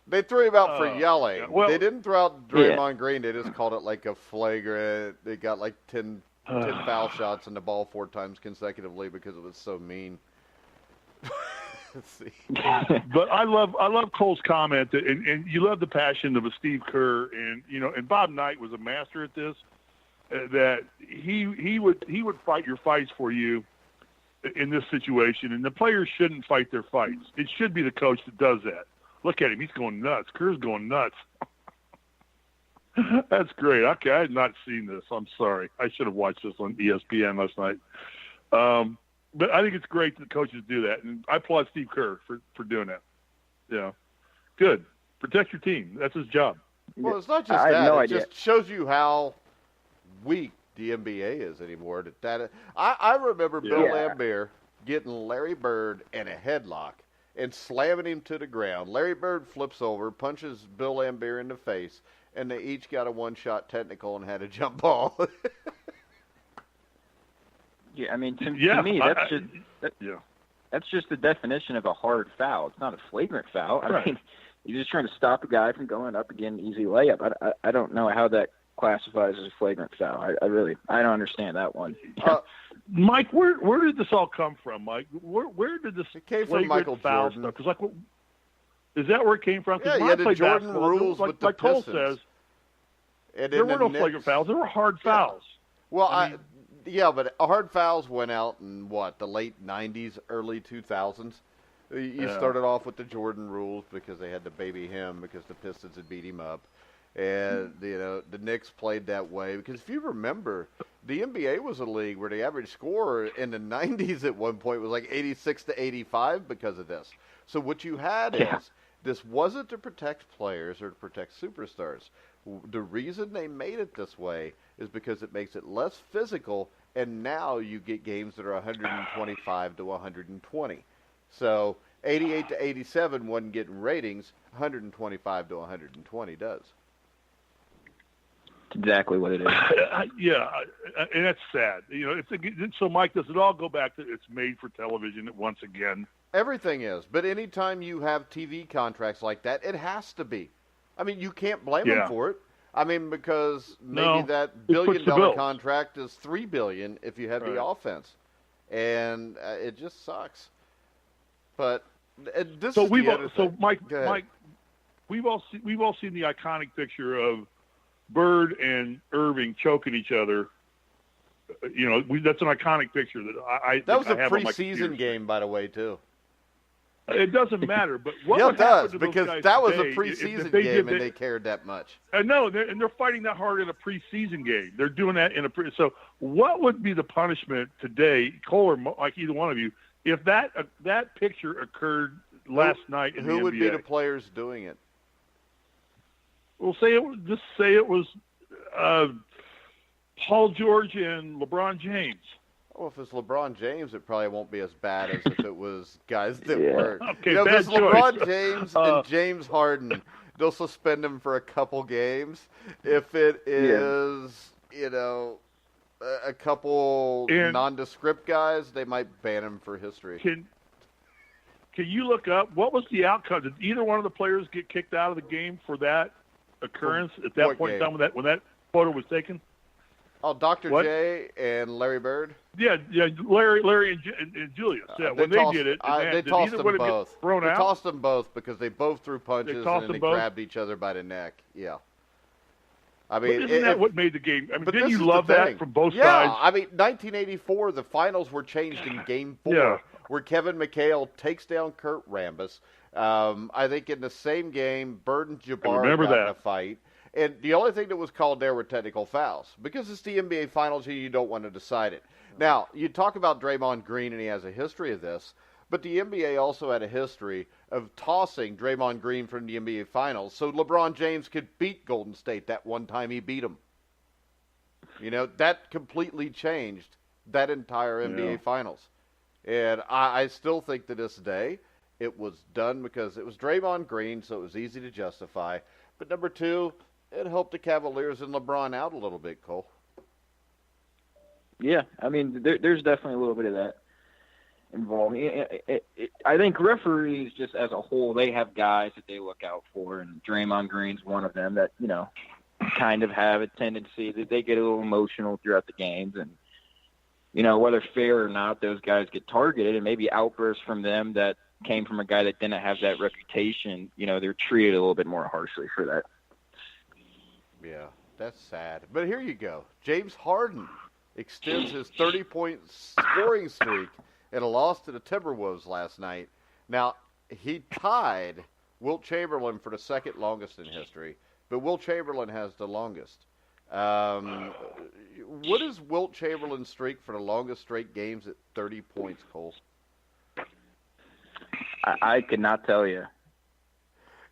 They threw him out for yelling. Yeah. Well, they didn't throw out Draymond Green. They just called it like a flagrant. They got like 10 foul shots in the ball 4 times consecutively because it was so mean. Let's see. But I love Cole's comment, and you love the passion of a Steve Kerr, and Bob Knight was a master at this. That he would fight your fights for you in this situation, and the players shouldn't fight their fights. It should be the coach that does that. Look at him; he's going nuts. Kerr's going nuts. That's great. Okay, I had not seen this. I'm sorry. I should have watched this on ESPN last night. But I think it's great that coaches do that, and I applaud Steve Kerr for doing that. Yeah, good. Protect your team. That's his job. Well, it's not just that. It just shows you how weak the NBA is anymore. I remember Bill Laimbeer getting Larry Bird in a headlock and slamming him to the ground. Larry Bird flips over, punches Bill Laimbeer in the face, and they each got a one-shot technical and had a jump ball. Yeah, I mean, to me, that's just the definition of a hard foul. It's not a flagrant foul. I mean, you're just trying to stop a guy from going up and getting an easy layup. I don't know how that classifies as a flagrant foul. I don't understand that one. Mike, where did this all come from, Mike? Where did this came from Michael foul Jordan. Stuff? Because is that where it came from? Yeah, yeah, the Jordan rules with the Cole Pistons. Says, there were no flagrant fouls. There were hard fouls. Well, but hard fouls went out in the late 90s, early 2000s. You started off with the Jordan rules because they had to baby him because the Pistons had beat him up. And, the Knicks played that way. Because if you remember, the NBA was a league where the average score in the 90s at one point was like 86 to 85 because of this. So what you had is, this wasn't to protect players or to protect superstars. The reason they made it this way is because it makes it less physical, and now you get games that are 125 to 120. So 88 to 87 wasn't getting ratings, 125 to 120 does. That's exactly what it is. And that's sad. So Mike, does it all go back to it's made for television once again? Everything is. But anytime you have TV contracts like that, it has to be. I mean, you can't blame them for it. I mean, because maybe that $1 billion contract is $3 billion if you have the offense, and it just sucks. But this is the other thing. Mike, we've all seen the iconic picture of Bird and Irving choking each other. That's an iconic picture that I that was a preseason game, by the way, too. It doesn't matter. But what yeah, would it does, happen to because those guys that was today a preseason if they game did and they cared that much. I know, and they're fighting that hard in a preseason game. They're doing that in a so what would be the punishment today, Cole or like either one of you, if that picture occurred last night in the NBA? Who would be the players doing it? Well, say it was Paul George and LeBron James. Well, if it's LeBron James, it probably won't be as bad as if it was guys that weren't. Okay, if it's choice. LeBron James and James Harden, they'll suspend him for a couple games. If it is, a couple nondescript guys, they might ban him for history. Can you look up what was the outcome? Did either one of the players get kicked out of the game for that occurrence at that point in time when that photo was taken? Oh, Dr. J and Larry Bird? Yeah, Larry and Julius. Yeah, when they did it, they tossed them both. Thrown out? Tossed them both because they both threw punches and they grabbed each other by the neck. Yeah. I mean, isn't that what made the game? I mean, didn't you love that from both sides? Yeah, I mean, 1984, the finals were changed in Game 4, where Kevin McHale takes down Kurt Rambis. I think in the same game, Bird and Jabbar got in a fight. And the only thing that was called there were technical fouls because it's the NBA Finals and you don't want to decide it. Now, you talk about Draymond Green, and he has a history of this, but the NBA also had a history of tossing Draymond Green from the NBA Finals so LeBron James could beat Golden State that one time he beat them. That completely changed that entire NBA Finals. And I still think to this day it was done because it was Draymond Green, so it was easy to justify. But number two, it helped the Cavaliers and LeBron out a little bit, Cole. Yeah, I mean, there's definitely a little bit of that involved. I think referees, just as a whole, they have guys that they look out for, and Draymond Green's one of them that, kind of have a tendency that they get a little emotional throughout the games. And, whether fair or not, those guys get targeted, and maybe outbursts from them that came from a guy that didn't have that reputation, they're treated a little bit more harshly for that. Yeah, that's sad. But here you go. James Harden extends his 30-point scoring streak in a loss to the Timberwolves last night. Now, he tied Wilt Chamberlain for the second longest in history, but Wilt Chamberlain has the longest. What is Wilt Chamberlain's streak for the longest straight games at 30 points, Cole? I could not tell you.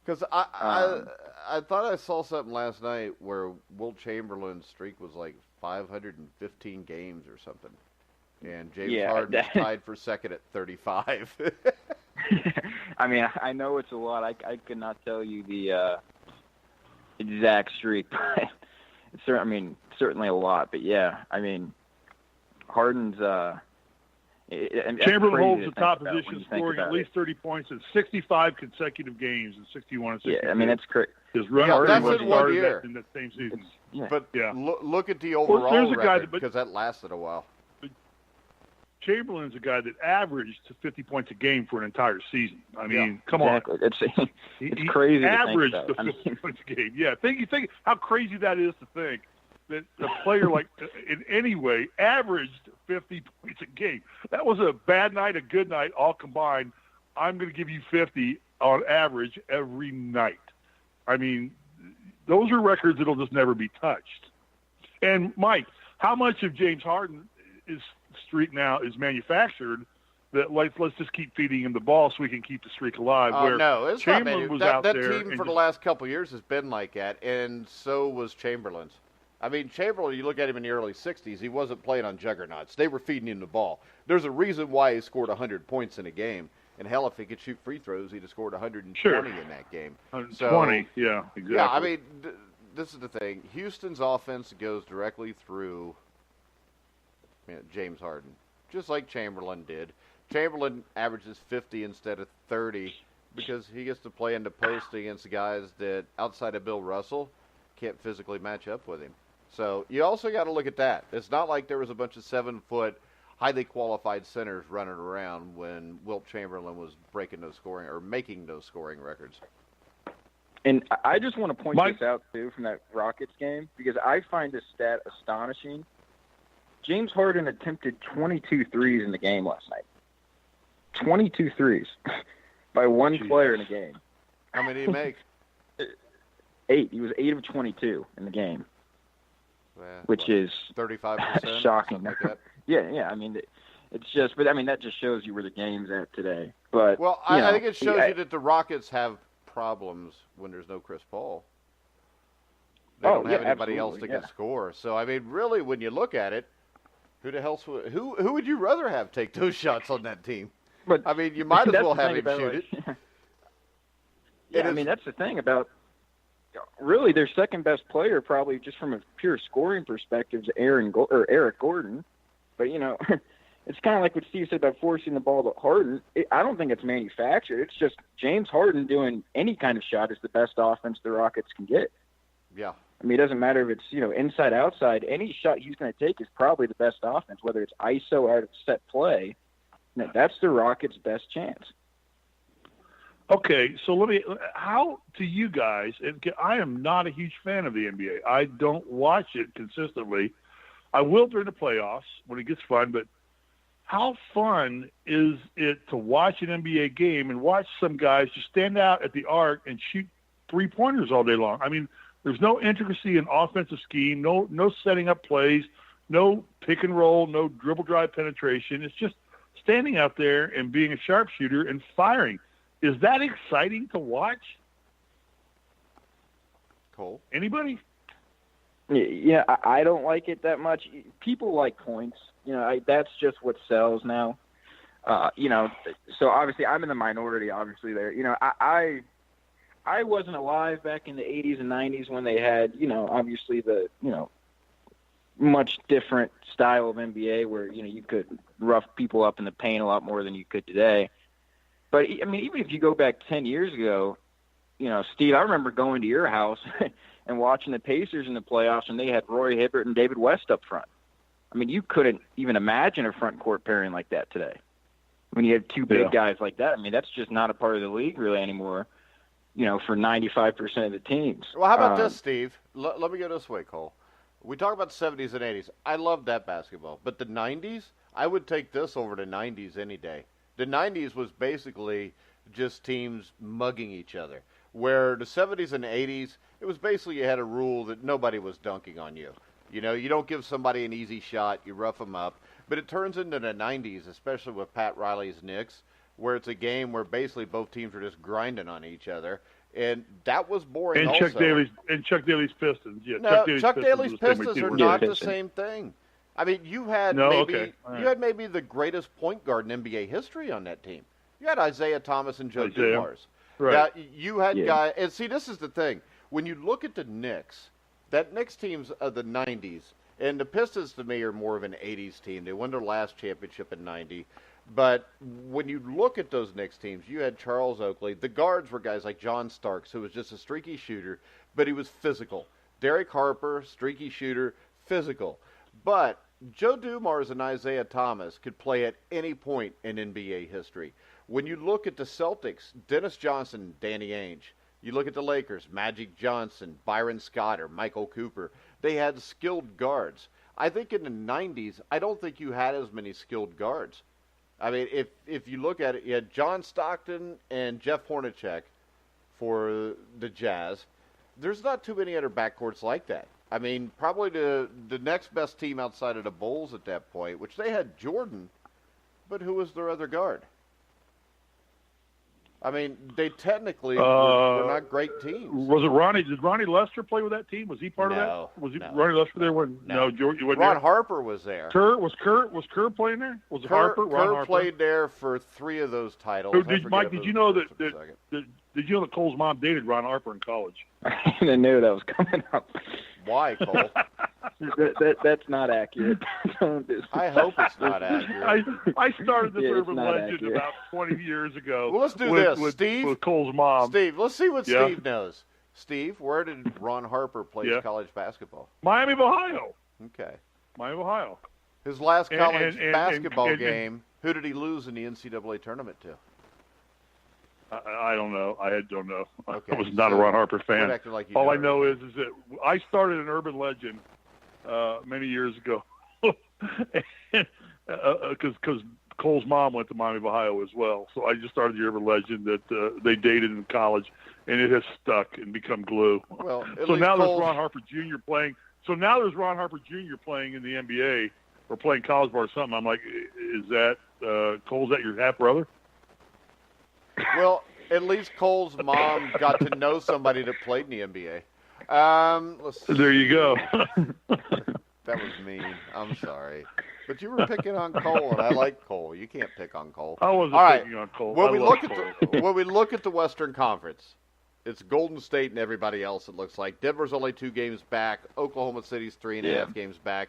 Because I thought I saw something last night where Wilt Chamberlain's streak was like 515 games or something. And James Harden tied for second at 35. I mean, I know it's a lot. I could not tell you the exact streak, but it's certainly a lot. But yeah, I mean, Harden's Chamberlain holds the top position, scoring at least 30 points in 65 consecutive games in 61 and 62. Yeah, I mean, that's crazy. His run that's in 1 year. In that same season. But look at the overall record, because that lasted a while. Chamberlain's a guy that averaged 50 points a game for an entire season. I mean, come on. It's crazy. He averaged the 50 points a game. Yeah, you think how crazy that is to think that a player like in any way averaged 50 points a game. That was a bad night, a good night, all combined. I'm going to give you 50 on average every night. I mean, those are records that'll just never be touched. And Mike, how much of James Harden's streak now is manufactured? That let's just keep feeding him the ball so we can keep the streak alive. No, it's Chamberlain was out there. That team for the last couple of years has been like that, and so was Chamberlain's. I mean, Chamberlain, you look at him in the early 60s, he wasn't playing on juggernauts. They were feeding him the ball. There's a reason why he scored 100 points in a game. And hell, if he could shoot free throws, he'd have scored 120 in that game. 120, yeah, exactly. Yeah, I mean, this is the thing. Houston's offense goes directly through James Harden, just like Chamberlain did. Chamberlain averages 50 instead of 30 because he gets to play in the post against the guys that, outside of Bill Russell, can't physically match up with him. So you also got to look at that. It's not like there was a bunch of 7-foot, highly qualified centers running around when Wilt Chamberlain was breaking those scoring or making those scoring records. And I just want to point this out, too, from that Rockets game, because I find this stat astonishing. James Harden attempted 22 threes in the game last night. 22 threes. by one player in a game. How many did he make? 8. He was 8 of 22 in the game, which is 35%, shocking. Like that. Yeah. I mean, it's just, but I mean, that just shows you where the game's at today. But well, I think it shows you that the Rockets have problems when there's no Chris Paul. They don't have anybody else that can score. So I mean, really, when you look at it, who would you rather have take those shots on that team? But I mean, you might as well have him shoot it. Yeah, I mean, that's the thing about really their second best player, probably just from a pure scoring perspective, is Eric Gordon. But it's kind of like what Steve said about forcing the ball to Harden. I don't think it's manufactured. It's just James Harden doing any kind of shot is the best offense the Rockets can get. Yeah. I mean, it doesn't matter if it's inside, outside. Any shot he's going to take is probably the best offense, whether it's ISO out of set play. That's the Rockets' best chance. Okay, so how to you guys, and I am not a huge fan of the NBA. I don't watch it consistently. I will during the playoffs when it gets fun, but how fun is it to watch an NBA game and watch some guys just stand out at the arc and shoot three-pointers all day long? I mean, there's no intricacy in offensive scheme, no setting up plays, no pick and roll, no dribble drive penetration. It's just standing out there and being a sharpshooter and firing. Is that exciting to watch? Cole? Anybody? Yeah, I don't like it that much. People like points. That's just what sells now. So obviously I'm in the minority, obviously there. I wasn't alive back in the 80s and 90s when they had, obviously the, much different style of NBA where, you could rough people up in the paint a lot more than you could today. But, I mean, even if you go back 10 years ago, Steve, I remember going to your house and watching the Pacers in the playoffs, and they had Roy Hibbert and David West up front. I mean, you couldn't even imagine a front court pairing like that today. When you have two big guys like that, I mean, that's just not a part of the league really anymore, for 95% of the teams. Well, how about this, Steve? Let me go this way, Cole. We talk about the 70s and 80s. I love that basketball. But the 90s, I would take this over the 90s any day. The 90s was basically just teams mugging each other, where the 70s and 80s, it was basically you had a rule that nobody was dunking on you. You don't give somebody an easy shot, you rough them up. But it turns into the 90s, especially with Pat Riley's Knicks, where it's a game where basically both teams are just grinding on each other. And that was boring and also. Chuck Daly's Pistons. Yeah, no, Chuck Daly's Pistons are not the same thing. I mean, you had maybe the greatest point guard in NBA history on that team. You had Isaiah Thomas and Joe Dumars. Right. Now, you had guys, and see, this is the thing. When you look at the Knicks, that Knicks team's of the 90s, and the Pistons to me are more of an 80s team. They won their last championship in 90. But when you look at those Knicks teams, you had Charles Oakley. The guards were guys like John Starks, who was just a streaky shooter, but he was physical. Derek Harper, streaky shooter, physical. But Joe Dumars and Isaiah Thomas could play at any point in NBA history. When you look at the Celtics, Dennis Johnson, Danny Ainge. You look at the Lakers, Magic Johnson, Byron Scott, or Michael Cooper. They had skilled guards. I think in the 90s, I don't think you had as many skilled guards. I mean, if you look at it, you had John Stockton and Jeff Hornacek for the Jazz. There's not too many other backcourts like that. I mean, probably the next best team outside of the Bulls at that point, which they had Jordan, but who was their other guard? I mean, they technically were not great teams. Was it Ronnie? Did Ronnie Lester play with that team? Was he part of that? Was Ronnie Lester there? No, George. Ron Harper was there. Was Kerr playing there? Was it Harper? Ron Harper played there for 3 of those titles. Mike, did you know that did you know that Cole's mom dated Ron Harper in college? I knew that was coming up. Why, Cole? That's not accurate. I hope it's not accurate. I started this urban legend accurate. About 20 years ago. Well, let's do this, Steve. With Cole's mom. Steve, let's see what Steve knows. Steve, where did Ron Harper play college basketball? Miami of Ohio. Okay. Miami of Ohio. His last college basketball game, who did he lose in the NCAA tournament to? I don't know. I don't know. Okay. I was not a Ron Harper fan. Like all I know is that I started an urban legend many years ago because Cole's mom went to Miami of Ohio as well. So I just started the urban legend that they dated in college, and it has stuck and become glue. Well, so now there's Ron Harper Jr. playing. So now there's Ron Harper Jr. playing in the NBA or playing college ball or something. I'm like, is that Cole? Is that your half brother? Well, at least Cole's mom got to know somebody that played in the NBA. Let's see. There you go. That was mean. I'm sorry. But you were picking on Cole, and I like Cole. You can't pick on Cole. I wasn't picking on Cole. When we look at the Western Conference, it's Golden State and everybody else, it looks like. Denver's only 2 games back. Oklahoma City's 3.5 games back.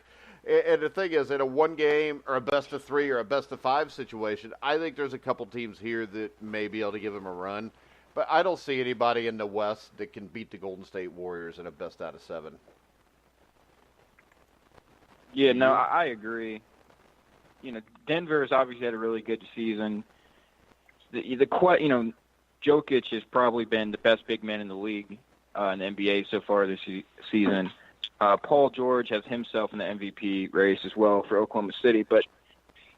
And the thing is, in a 1-game or a best-of-3 or a best-of-5 situation, I think there's a couple teams here that may be able to give them a run. But I don't see anybody in the West that can beat the Golden State Warriors in a best-out-of-7. Yeah, no, I agree. You know, Denver has obviously had a really good season. Jokic has probably been the best big man in the league in the NBA so far this season. Paul George has himself in the MVP race as well for Oklahoma City. But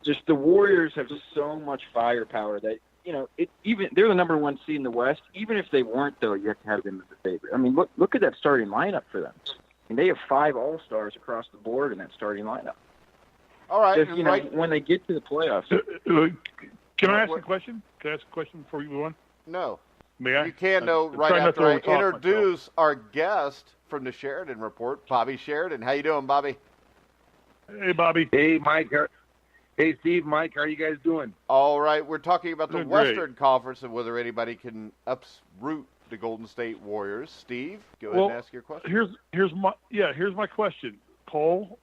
just the Warriors have so much firepower that, you know, they're the number 1 seed in the West. Even if they weren't, though, you have to have them as a favorite. I mean, look at that starting lineup for them. I mean, they have 5 All-Stars across the board in that starting lineup. All right. Just, when they get to the playoffs. Can I ask a question? Can I ask a question before you move on? No. May I? You can, though, right after I introduce our guest from the Sheridan Report, Bobby Sheridan. How you doing, Bobby? Hey, Bobby. Hey, Mike. Hey, Steve, Mike. How are you guys doing? All right. We're talking about the Doing Western great. Conference and whether anybody can uproot the Golden State Warriors. Steve, go ahead and ask your question. Here's my question. Cole,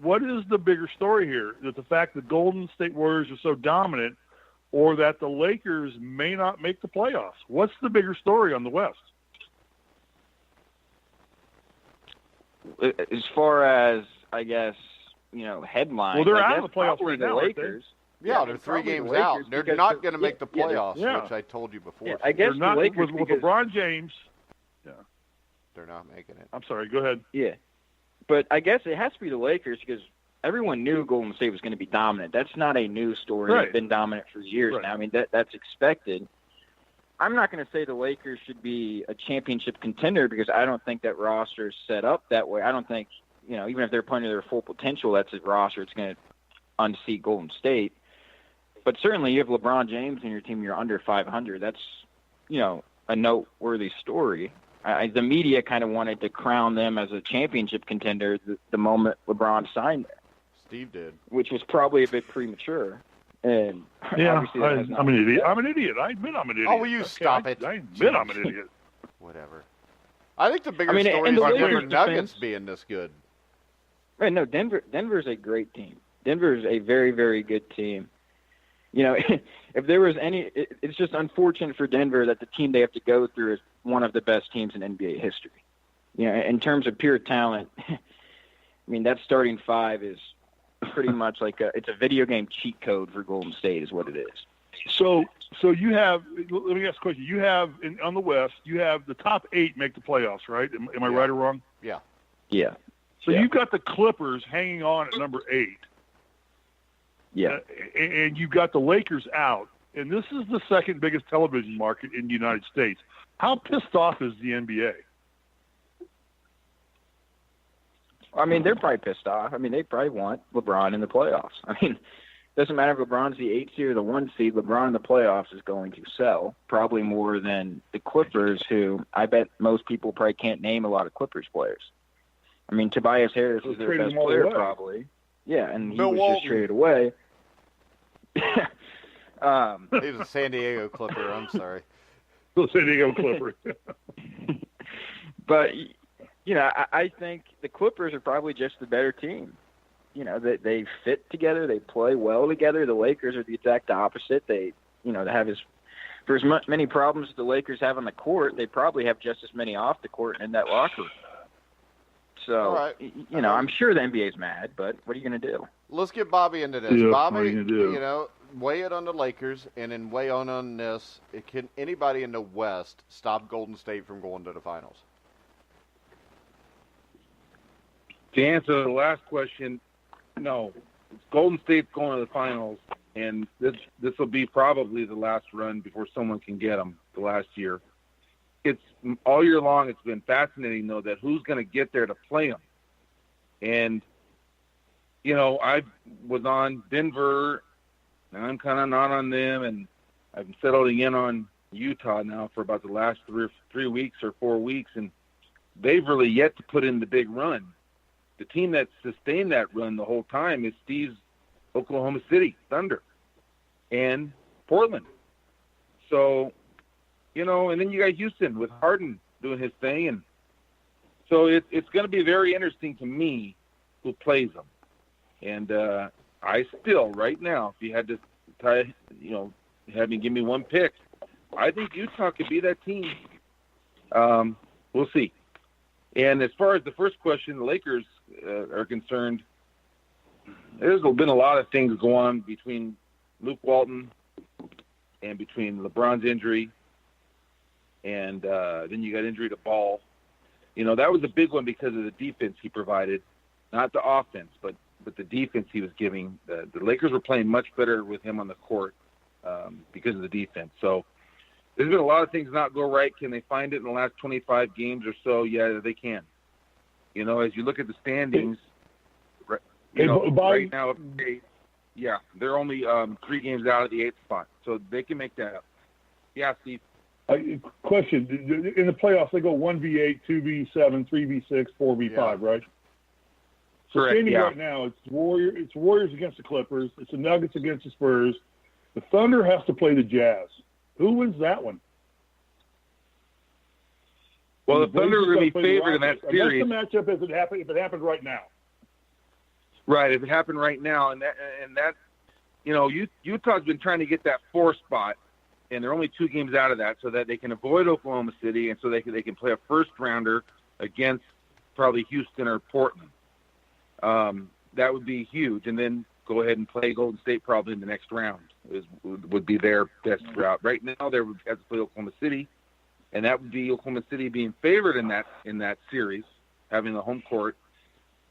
what is the bigger story here? That the fact that Golden State Warriors are so dominant, or that the Lakers may not make the playoffs? What's the bigger story on the West? As far as, I guess, headlines. Well, they're out of the playoffs right now, Lakers. Yeah, they're 3 games out. They're not going to make the playoffs, which I told you before. Yeah, I guess not, the Lakers with LeBron James. Yeah, they're not making it. I'm sorry. Go ahead. Yeah, but I guess it has to be the Lakers because everyone knew Golden State was going to be dominant. That's not a new story. Right. They've been dominant for years now. I mean, that's expected. I'm not going to say the Lakers should be a championship contender because I don't think that roster is set up that way. I don't think, even if they're playing to their full potential, that's a roster that's going to unseat Golden State. But certainly you have LeBron James in your team, you're under 500. That's, a noteworthy story. The media kind of wanted to crown them as a championship contender the moment LeBron signed there. Steve did. Which was probably a bit premature. And obviously I'm an idiot. I'm an idiot. I admit I'm an idiot. Oh, will you stop it? I admit I'm an idiot. Whatever. I think the bigger story is the Denver Nuggets being this good. Right, no, Denver's a great team. Denver's a very, very good team. If there was it's just unfortunate for Denver that the team they have to go through is one of the best teams in NBA history. In terms of pure talent, I mean, that starting 5 is pretty much like it's a video game cheat code for Golden State is what it is. So you have, let me ask a question. You have, on the West, you have the top 8 make the playoffs, right? Am I right or wrong? Yeah. Yeah. So you've got the Clippers hanging on at number 8. Yeah. And you've got the Lakers out. And this is the second biggest television market in the United States. How pissed off is the NBA? I mean, they're probably pissed off. I mean, they probably want LeBron in the playoffs. I mean, it doesn't matter if LeBron's the 8 seed or the 1 seed. LeBron in the playoffs is going to sell, probably more than the Clippers, who I bet most people probably can't name a lot of Clippers players. I mean, Tobias Harris is their best player, probably. Yeah, and he was just traded away. He was a San Diego Clipper. I'm sorry. San Diego Clipper. But, I think the Clippers are probably just the better team. They fit together. They play well together. The Lakers are the exact opposite. They have for as many problems as the Lakers have on the court, they probably have just as many off the court and in that locker room. So, right. I'm sure the NBA's mad, but what are you going to do? Let's get Bobby into this. Yeah, Bobby, weigh it on the Lakers, and then weigh on this. Can anybody in the West stop Golden State from going to the finals? To answer the last question, no. Golden State's going to the finals. and this will be probably the last run before someone can get them. The last year, it's all year long. It's been fascinating though that who's going to get there to play them, and I was on Denver, and I'm kind of not on them, and I'm settling in on Utah now for about the last 3 weeks or 4 weeks, and they've really yet to put in the big run. The team that sustained that run the whole time is Steve's Oklahoma City Thunder and Portland. So, and then you got Houston with Harden doing his thing, and so it's going to be very interesting to me who plays them. And I still, right now, if you had to have me give me one pick, I think Utah could be that team. We'll see. And as far as the first question, the Lakers are concerned, there's been a lot of things going on between Luke Walton and between LeBron's injury, and then you got injury to Ball. That was a big one because of the defense he provided, not the offense, but the defense he was giving. The Lakers were playing much better with him on the court because of the defense. So there's been a lot of things not go right. Can they find it in the last 25 games or so? Yeah, they can. As you look at the standings, right now, they're only 3 games out of the 8th spot, so they can make that up. Yeah, Steve. Question: in the playoffs, they go 1v8, 2v7, 3v6, 4v5, right? So correct, standing right now, it's Warriors against the Clippers. It's the Nuggets against the Spurs. The Thunder has to play the Jazz. Who wins that one? Well, the Thunder are going to be favored in that series. That's the matchup if it happened right now. Right, if it happened right now, and that Utah's been trying to get that 4 spot, and they're only 2 games out of that, so that they can avoid Oklahoma City, and so they can play a first rounder against probably Houston or Portland. That would be huge, and then go ahead and play Golden State probably in the next round would be their best route. Right now, they would have to play Oklahoma City, and that would be Oklahoma City being favored in that series, having the home court.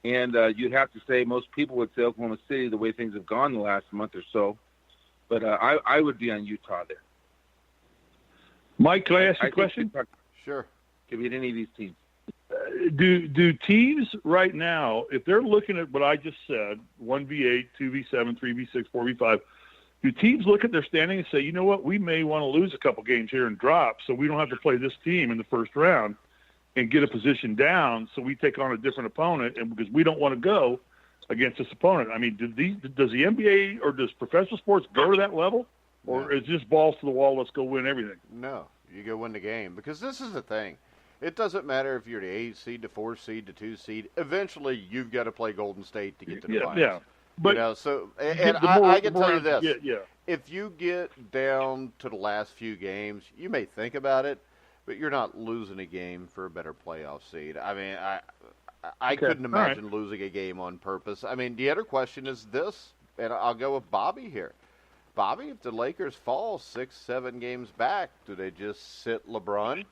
And you'd have to say most people would say Oklahoma City the way things have gone the last month or so. But I would be on Utah there. Mike, can I ask you a question? Sure. Could be at any of these teams. Do teams right now, if they're looking at what I just said, 1v8, 2v7, 3v6, 4v5, do teams look at their standing and say, you know what, we may want to lose a couple games here and drop so we don't have to play this team in the first round and get a position down so we take on a different opponent, and because we don't want to go against this opponent? I mean, does the NBA or does professional sports go to that level? Or is this balls to the wall, let's go win everything? No, you go win the game. Because this is the thing. It doesn't matter if you're the 8 seed, the 4 seed, the 2 seed. Eventually, you've got to play Golden State to get to the finals. Yeah, but I can tell you this. If you get down to the last few games, you may think about it, but you're not losing a game for a better playoff seed. I mean, I couldn't imagine losing a game on purpose. I mean, the other question is this, and I'll go with Bobby here. Bobby, if the Lakers fall 6-7 games back, do they just sit LeBron,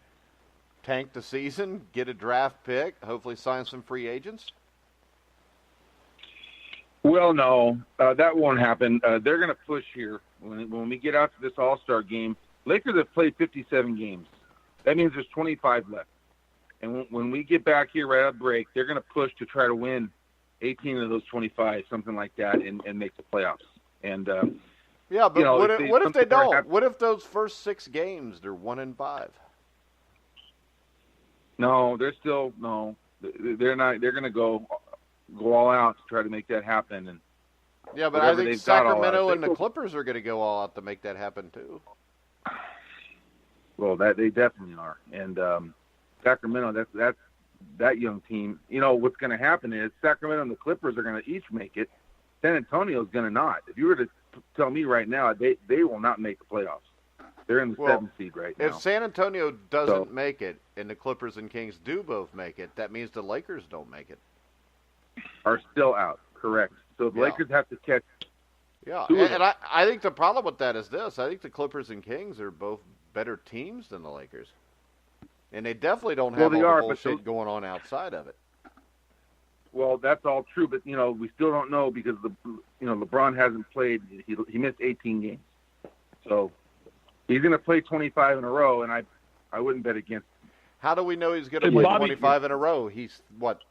tank the season, get a draft pick, hopefully sign some free agents? Well, no, that won't happen. They're going to push here. When we get out to this All-Star game, Lakers have played 57 games. That means there's 25 left. And when we get back here right at break, they're going to push to try to win 18 of those 25, something like that, and make the playoffs. And but what if they don't? What if those first 6 games they're 1-5? No, they're still no. They're not. They're going to go all out to try to make that happen. And yeah, but I think Sacramento and the Clippers are going to go all out to make that happen too. Well, they definitely are. And Sacramento, that young team. You know what's going to happen is Sacramento and the Clippers are going to each make it. San Antonio is going to not. If you were to tell me right now, they will not make the playoffs. They're in the 7th seed right now. If San Antonio doesn't make it and the Clippers and Kings do both make it, that means the Lakers don't make it. Are still out, correct. So the Lakers have to catch. Yeah, and I think the problem with that is this. I think the Clippers and Kings are both better teams than the Lakers. And they definitely don't have all the bullshit going on outside of it. Well, that's all true, but we still don't know because LeBron hasn't played. He missed 18 games, so he's going to play 25 in a row, and I wouldn't bet against him. How do we know he's going to play 25 in a row? He's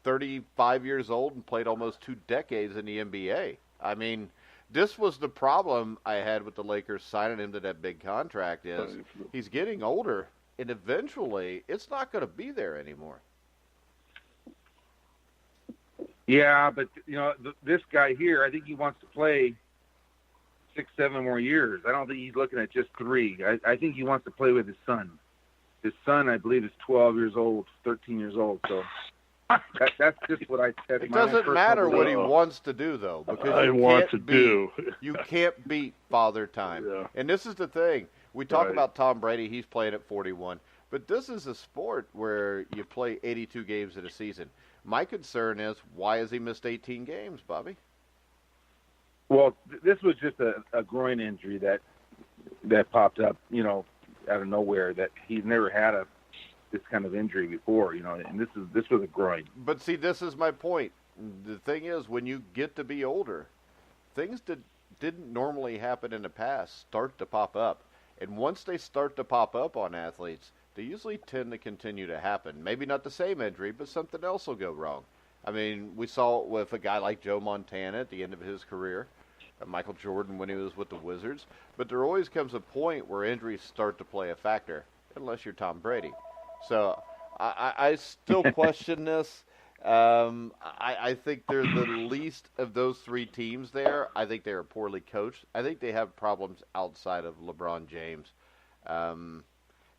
35 years old and played almost 2 decades in the NBA. I mean, this was the problem I had with the Lakers signing him to that big contract. Is he's getting older, and eventually it's not going to be there anymore. Yeah, but this guy here, I think he wants to play 6-7 more years. I don't think he's looking at just 3. I think he wants to play with his son. His son, I believe, is 12 years old, 13 years old. So that's just what I said. It doesn't matter what he wants to do, though, because you can't beat Father Time. Yeah. And this is the thing. We talk about Tom Brady. He's playing at 41. But this is a sport where you play 82 games in a season. My concern is, why has he missed 18 games, Bobby? Well, this was just a groin injury that popped up, out of nowhere. That he's never had this kind of injury before, and this was a groin. But see, this is my point. The thing is, when you get to be older, things that didn't normally happen in the past start to pop up. And once they start to pop up on athletes, they usually tend to continue to happen. Maybe not the same injury, but something else will go wrong. I mean, we saw it with a guy like Joe Montana at the end of his career, Michael Jordan when he was with the Wizards. But there always comes a point where injuries start to play a factor, unless you're Tom Brady. So I still question this. I think they're the least of those 3 teams there. I think they are poorly coached. I think they have problems outside of LeBron James.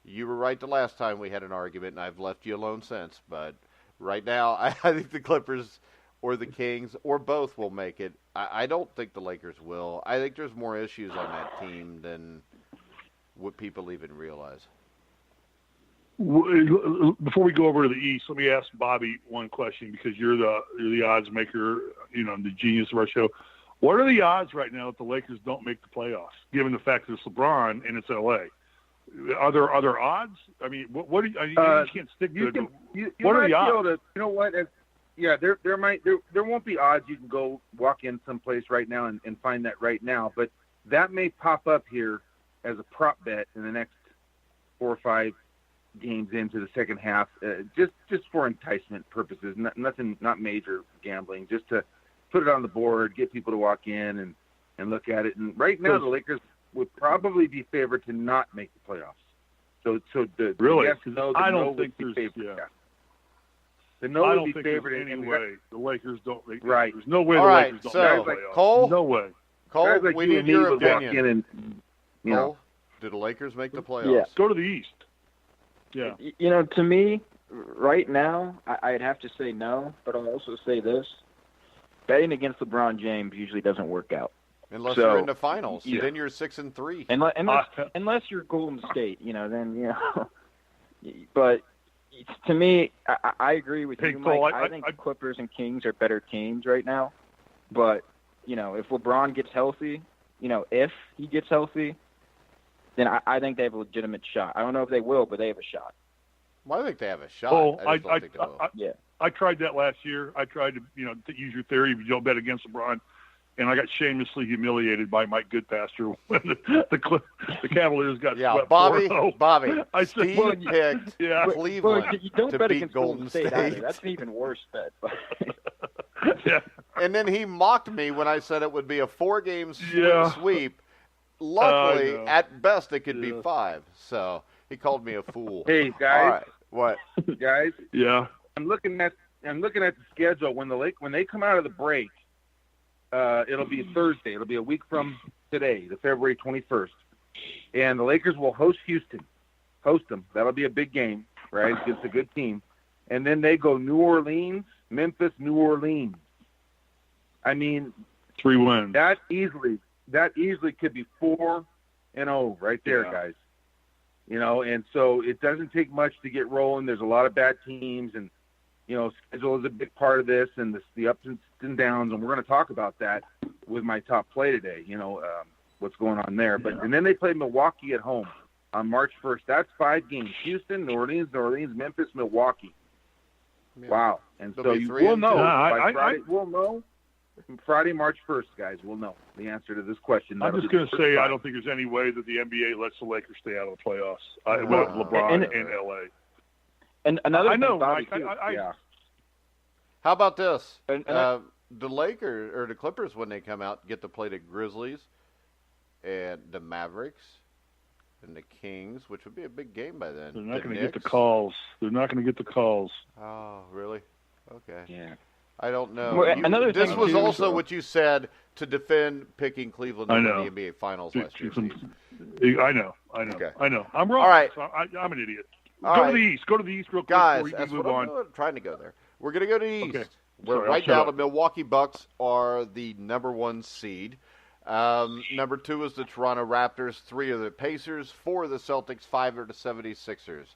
You were right the last time we had an argument, and I've left you alone since. But right now, I think the Clippers or the Kings or both will make it. I don't think the Lakers will. I think there's more issues on that team than what people even realize. Before we go over to the East, let me ask Bobby one question, because you're the odds maker, the genius of our show. What are the odds right now that the Lakers don't make the playoffs, given the fact that it's LeBron and it's LA? Are there other odds? I mean, what do you can't stick to it. What are the odds? There won't be odds. You can go walk in someplace right now and find that right now, but that may pop up here as a prop bet in the next 4 or 5 games into the second half, just for enticement purposes. Not major gambling, just to put it on the board, get people to walk in and look at it. And right now, the Lakers would probably be favored to not make the playoffs. So really, yes, no, I don't think there's the no would be favored any way the Lakers don't make the right. There's no way All the right, Lakers so, don't make the playoffs. Cole, no way. Cole, like we you need and your me would walk opinion. in and, Cole, do the Lakers make the playoffs? Yeah. Go to the East. Yeah. To me, right now, I'd have to say no, but I'll also say this. Betting against LeBron James usually doesn't work out. Unless you're in the finals. Then you're 6-3. Unless you're Golden State, then. But to me, I agree with you, Mike. Cole, I think the Clippers and Kings are better teams right now. But, if LeBron gets healthy, if he gets healthy, then I think they have a legitimate shot. I don't know if they will, but they have a shot. Well, I think they have a shot. Oh, I don't think they will. I tried that last year. I tried to, to use your theory if you don't bet against LeBron, and I got shamelessly humiliated by Mike Goodpaster when the Cavaliers got swept. Bobby, I said, Steve picked Cleveland you don't to bet beat against Golden State. Either. That's an even worse bet. Yeah. And then he mocked me when I said it would be a 4-game sweep. Luckily, at best, it could be 5. So he called me a fool. Hey guys, all right. What? Guys, yeah. I'm looking at the schedule. When they come out of the break, it'll be Thursday. It'll be a week from today, the February 21st, and the Lakers will host Houston. Host them. That'll be a big game, right? It's a good team, and then they go New Orleans, Memphis, New Orleans. I mean, 3 wins. That easily could be 4-0 right there, guys. And so it doesn't take much to get rolling. There's a lot of bad teams, and schedule is a big part of this, and the ups and downs, and we're going to talk about that with my top play today. What's going on there. But and then they play Milwaukee at home on March 1st. That's 5 games: Houston, New Orleans, Memphis, Milwaukee. Yeah. Wow. And They'll so be we'll know. I- Friday, we'll know. Friday, March 1st, guys, we'll know the answer to this question. I'm just going to say I don't think there's any way that the NBA lets the Lakers stay out of the playoffs with LeBron in LA. And another thing, Mike. Yeah. How about this? The Lakers or the Clippers, when they come out, get to play the Grizzlies and the Mavericks and the Kings, which would be a big game by then. They're not going to get the calls. Oh, really? Okay. Yeah. I don't know. Well, this was also what you said to defend picking Cleveland in the NBA Finals last year. I know. Okay. I know. I'm wrong. All right. So I'm an idiot. Go to the East. Go to the East real quick Guys, before that's you move what on. I'm doing. Trying to go there. We're going to go to the East. Okay. Where Sorry, right I'll now shut the Milwaukee Bucks are the number 1 seed. Number 2 is the Toronto Raptors. 3 are the Pacers. 4 are the Celtics. 5 are the 76ers.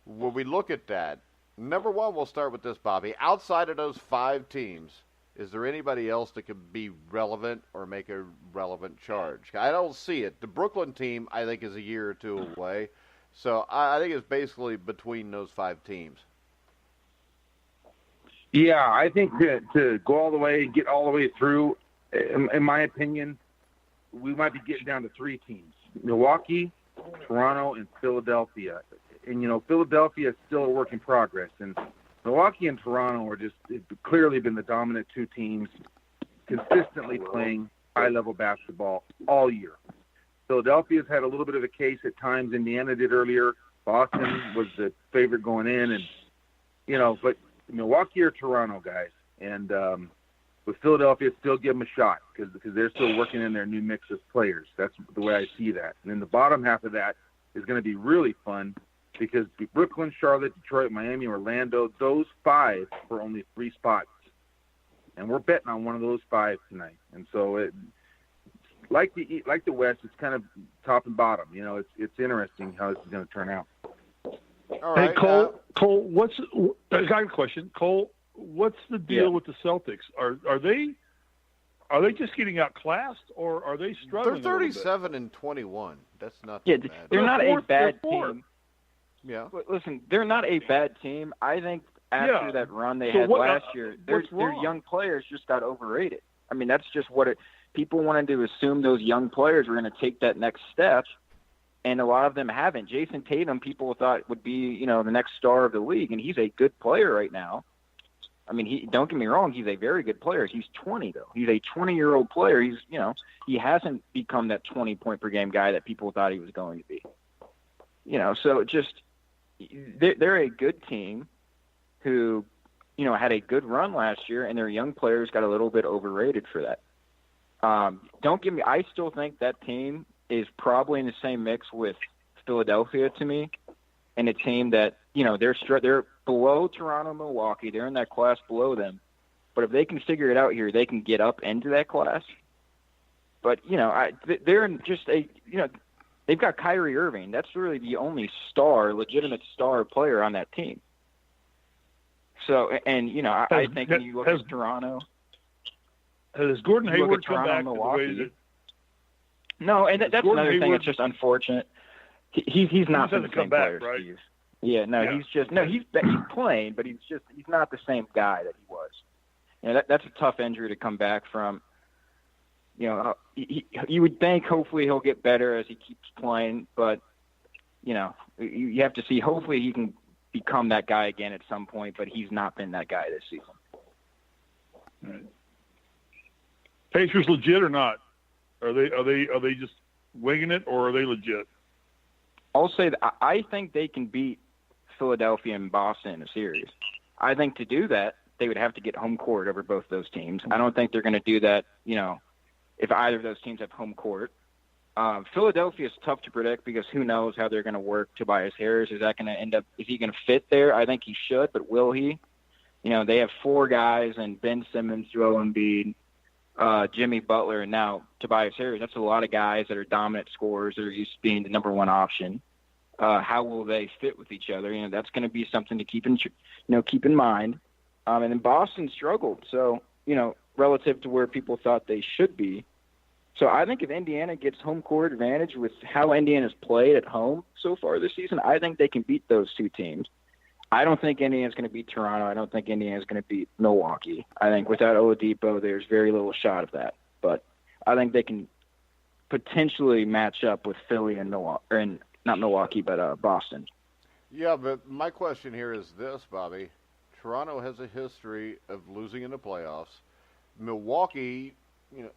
When we look at that, number 1, we'll start with this, Bobby. Outside of those 5 teams, is there anybody else that could be relevant or make a relevant charge? I don't see it. The Brooklyn team, I think, is a year or 2 away. So I think it's basically between those 5 teams. Yeah, I think to go all the way, get all the way through, in my opinion, we might be getting down to 3 teams: Milwaukee, Toronto, and Philadelphia. And, Philadelphia is still a work in progress. And Milwaukee and Toronto are just clearly been the dominant 2 teams, consistently playing high-level basketball all year. Philadelphia's had a little bit of a case at times. Indiana did earlier. Boston was the favorite going in. And, but Milwaukee or Toronto, guys. And with Philadelphia, still give them a shot because they're still working in their new mix of players. That's the way I see that. And then the bottom half of that is going to be really fun because Brooklyn, Charlotte, Detroit, Miami, Orlando, those 5 for only 3 spots. And we're betting on one of those 5 tonight. And so like the West, it's kind of top and bottom. It's interesting how this is going to turn out. All right, hey, Cole, I got a question. Cole, what's the deal with the Celtics? Are they just getting outclassed, or are they struggling? They're 37-21. That's not bad. They're not a bad team. Yeah. Listen, they're not a bad team. I think after that run they had last year, their young players just got overrated. I mean, that's just what people wanted to assume those young players were going to take that next step. And a lot of them haven't. Jason Tatum, people thought would be, the next star of the league, and he's a good player right now. I mean, don't get me wrong, he's a very good player. He's 20 though. He's a 20-year-old player. He's, he hasn't become that 20-point per game guy that people thought he was going to be. So they're a good team who, had a good run last year, and their young players got a little bit overrated for that. I still think that team is probably in the same mix with Philadelphia to me, and a team that, they're below Toronto, Milwaukee. They're in that class below them. But if they can figure it out here, they can get up into that class. But, they're just they've got Kyrie Irving. That's really the only legitimate star player on that team. So, and, I think when you look at Toronto. Has Gordon Hayward come back Milwaukee? No, and that's another thing that's just unfortunate. He's not the same player, right? Steve. Yeah, no, he's playing, but he's not the same guy that he was. That's a tough injury to come back from. You would think hopefully he'll get better as he keeps playing, but you have to see. Hopefully he can become that guy again at some point, but he's not been that guy this season. Right. Pacers legit or not? Are they just winging it, or are they legit? I'll say that I think they can beat Philadelphia and Boston in a series. I think to do that, they would have to get home court over both those teams. I don't think they're going to do that, if either of those teams have home court. Philadelphia is tough to predict because who knows how they're going to work Tobias Harris. Is he going to fit there? I think he should, but will he? They have 4 guys, and Ben Simmons, Joel Embiid, Jimmy Butler, and now Tobias Harris. That's a lot of guys that are dominant scorers that are used to being the number 1 option. How will they fit with each other? That's going to be something to keep in mind. And then Boston struggled, so relative to where people thought they should be. So I think if Indiana gets home court advantage with how Indiana's played at home so far this season, I think they can beat those 2 teams. I don't think Indiana's going to beat Toronto. I don't think Indiana's going to beat Milwaukee. I think without Oladipo, there's very little shot of that. But I think they can potentially match up with Philly and not Milwaukee, but Boston. Yeah, but my question here is this, Bobby. Toronto has a history of losing in the playoffs. Milwaukee,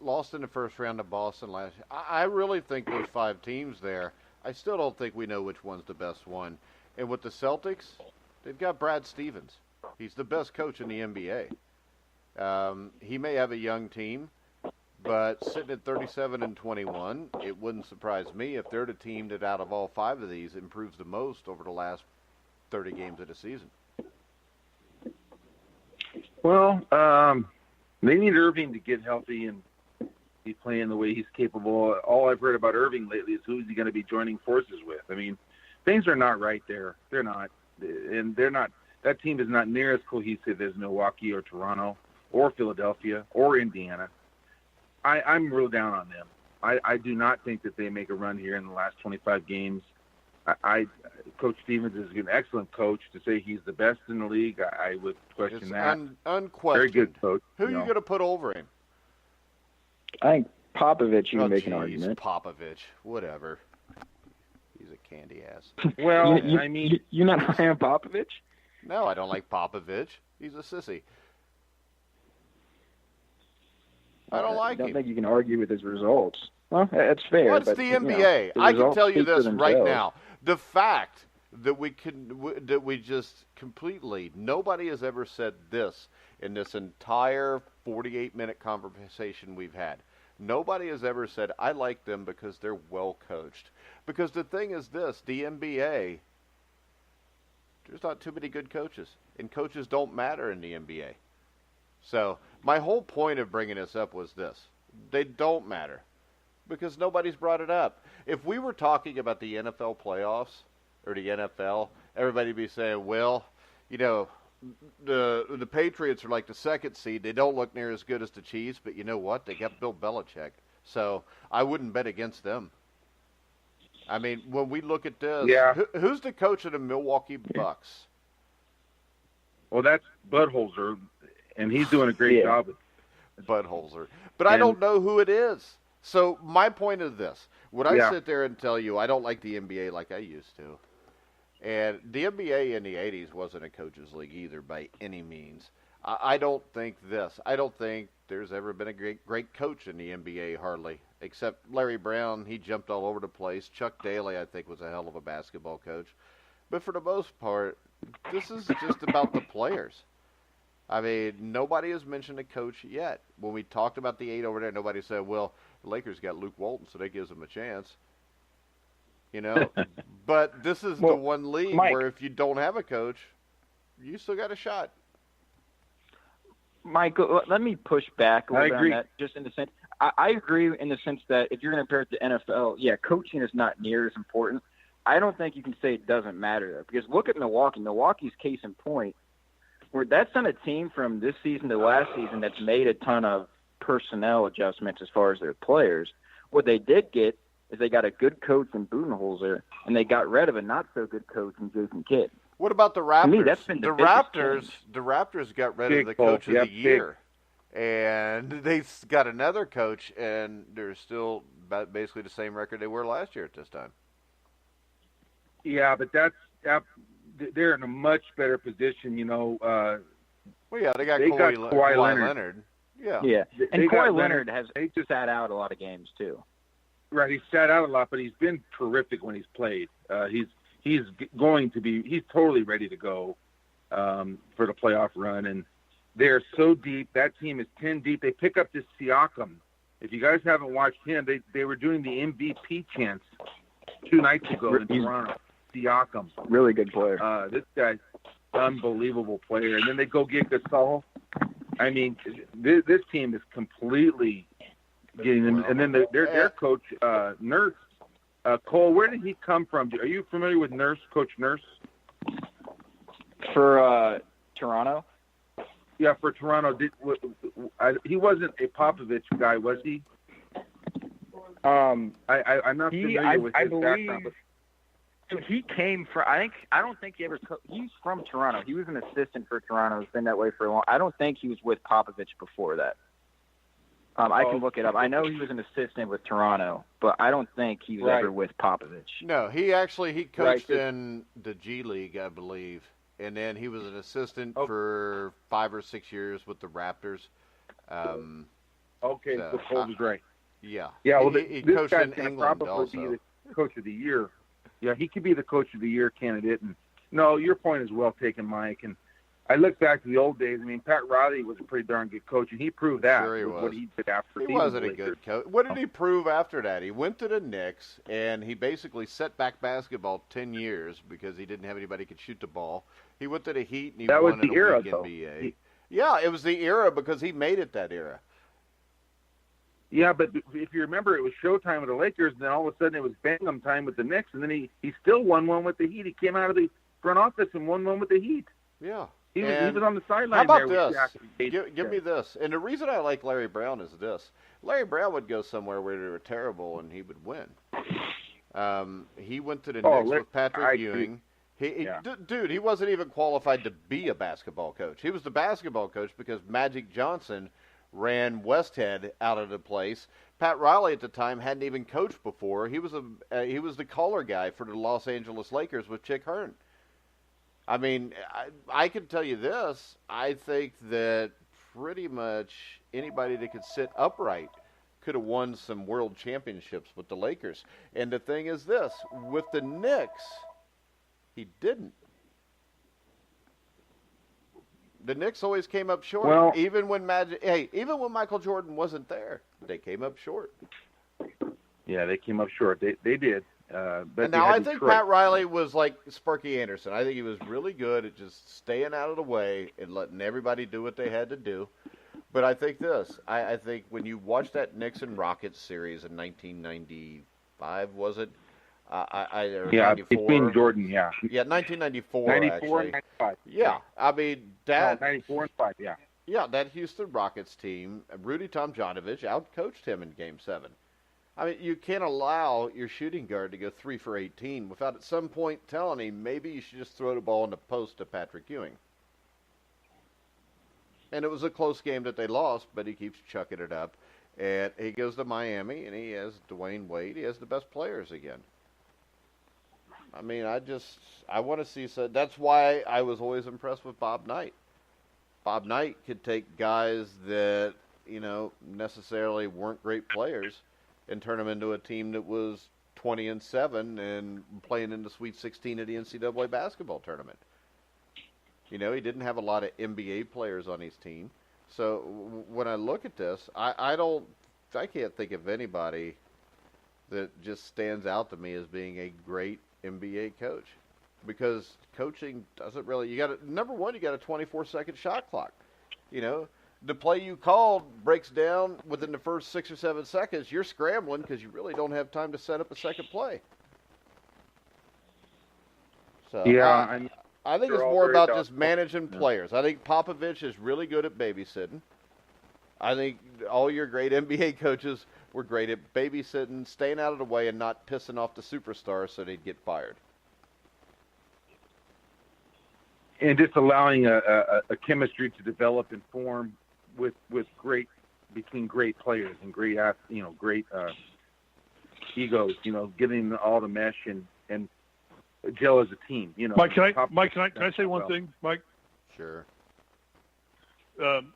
lost in the first round to Boston last year. I really think those 5 teams there, I still don't think we know which one's the best one. And with the Celtics, they've got Brad Stevens. He's the best coach in the NBA. He may have a young team, but sitting at 37-21, it wouldn't surprise me if they're the team that out of all 5 of these improves the most over the last 30 games of the season. Well, they need Irving to get healthy and be playing the way he's capable. All I've heard about Irving lately is who's he going to be joining forces with. I mean, things are not right there. They're not. And they're not. That team is not near as cohesive as Milwaukee or Toronto or Philadelphia or Indiana. I'm real down on them. I do not think that they make a run here in the last 25 games. Coach Stevens is an excellent coach. To say he's the best in the league, I would question that. Unquestioned. Very good coach. Who are you going to put over him? I think Popovich, you can make an argument. Popovich, whatever. He's a candy ass. Well, you're not high on Popovich? No, I don't like Popovich. He's a sissy. I don't like him. I don't think you can argue with his results. Well, that's fair. What's the NBA? I can tell you this right now. The fact that we just completely, nobody has ever said this in this entire 48-minute conversation we've had. Nobody has ever said, I like them because they're well coached. Because the thing is this, the NBA, there's not too many good coaches. And coaches don't matter in the NBA. So my whole point of bringing this up was this. They don't matter. Because nobody's brought it up. If we were talking about the NFL playoffs or the NFL, everybody would be saying, well, the Patriots are like the 2nd seed. They don't look near as good as the Chiefs, but you know what? They got Bill Belichick. So I wouldn't bet against them. I mean, when we look at this, who's the coach of the Milwaukee Bucks? Well, that's Budenholzer, and he's doing a great job. Budenholzer. But I don't know who it is. So my point is this. Would I sit there and tell you I don't like the NBA like I used to? And the NBA in the 80s wasn't a coaches league either by any means. I don't think this. I don't think there's ever been a great coach in the NBA hardly, except Larry Brown. He jumped all over the place. Chuck Daly, I think, was a hell of a basketball coach. But for the most part, this is just about the players. I mean, nobody has mentioned a coach yet. When we talked about the 8 over there, nobody said, well, the Lakers got Luke Walton, so that gives them a chance. But this is the one league where if you don't have a coach, you still got a shot. Michael, let me push back a little bit on that, just in the sense. I agree in the sense that if you're going to compare it to NFL, coaching is not near as important. I don't think you can say it doesn't matter, though, because look at Milwaukee. Milwaukee's case in point, where that's not a team from this season to last season that's made a ton of personnel adjustments as far as their players. What they did get is they got a good coach in Budenholzer, and they got rid of a not-so-good coach in Jason Kidd. What about the Raptors? To me, that's been the Raptors got rid of the coach of the year. And they got another coach, and they're still basically the same record they were last year at this time. Yeah, but they're in a much better position, they got Kawhi Leonard. Yeah. And Kawhi Leonard has sat out a lot of games too. Right, he's sat out a lot, but he's been terrific when he's played. He's totally ready to go for the playoff run, and they're so deep. That team is 10 deep. They pick up this Siakam. If you guys haven't watched him, they were doing the MVP chants 2 nights ago in Toronto. Siakam, really good player. This guy's unbelievable player. And then they go get Gasol. I mean, this team is completely getting them. And then their coach, Nurse, Cole. Where did he come from? Are you familiar with Nurse, Coach Nurse? For Toronto. Yeah, for Toronto. He wasn't a Popovich guy, was he? I'm not familiar with his background. But He came from. I don't think he ever. He's from Toronto. He was an assistant for Toronto. He's been that way for a long. I don't think he was with Popovich before that. I can look it up. I know he was an assistant with Toronto, but I don't think he was ever with Popovich. No, he coached in the G League, I believe, and then he was an assistant for 5 or 6 years with the Raptors. So Cole was right. Yeah. Yeah. Well, he this coached guy's in gonna England probably also. be the coach of the year. Yeah, he could be the coach of the year candidate. And no, your point is well taken, Mike. And I look back to the old days. I mean, Pat Riley was a pretty darn good coach, and he proved that. Sure he with was. What he did after he wasn't a good coach. What did he prove after that? He went to the Knicks, and he basically set back basketball 10 years because he didn't have anybody who could shoot the ball. He went to the Heat, and he that won was the in a era, weak though. NBA. Yeah, it was the era because he made it that era. Yeah, but if you remember, it was Showtime with the Lakers, and then all of a sudden it was Bangham time with the Knicks, and then he still won one with the Heat. He came out of the front office and won one with the Heat. Yeah. He was on the sideline. How about there this? Give me this. And the reason I like Larry Brown is this. Larry Brown would go somewhere where they were terrible, and he would win. He went to the Knicks with Patrick Ewing. Dude, he wasn't even qualified to be a basketball coach. He was the basketball coach because Magic Johnson ran Westhead out of the place. Pat Riley at the time hadn't even coached before. He was the color guy for the Los Angeles Lakers with Chick Hearn. I mean, I can tell you this. I think that pretty much anybody that could sit upright could have won some world championships with the Lakers. And the thing is this, with the Knicks, he didn't. The Knicks always came up short. Well, even when Michael Jordan wasn't there, they came up short. Yeah, they came up short. They did. And now I think Pat Riley was like Sparky Anderson. I think he was really good at just staying out of the way and letting everybody do what they had to do. But I think this. I think when you watch that Knicks and Rockets series in 1995, was it? Between Jordan, Yeah, 1994, 94 actually. and 95. Yeah, I mean, that... 94 and 5, yeah. Yeah, that Houston Rockets team, Rudy Tomjanovich outcoached him in Game 7. I mean, you can't allow your shooting guard to go 3 for 18 without at some point telling him maybe you should just throw the ball in the post to Patrick Ewing. And it was a close game that they lost, but he keeps chucking it up. And he goes to Miami, and he has Dwayne Wade. He has the best players again. I mean, I want to see. So that's why I was always impressed with Bob Knight. Bob Knight could take guys that, necessarily weren't great players and turn them into a team that was 20-7 and playing in the Sweet 16 of the NCAA basketball tournament. He didn't have a lot of NBA players on his team. So when I look at this, I can't think of anybody that just stands out to me as being a great NBA coach, because coaching doesn't really. Number one, you got a 24-second shot clock. The play you called breaks down within the first 6 or 7 seconds. You're scrambling because you really don't have time to set up a second play. So yeah, I think it's more about just managing players. I think Popovich is really good at babysitting. I think all your great NBA coaches were great at babysitting, staying out of the way, and not pissing off the superstars so they'd get fired. And just allowing a chemistry to develop and form with between great players and great egos. Getting all the mesh and gel as a team. Mike, can I say one thing, Mike? Sure.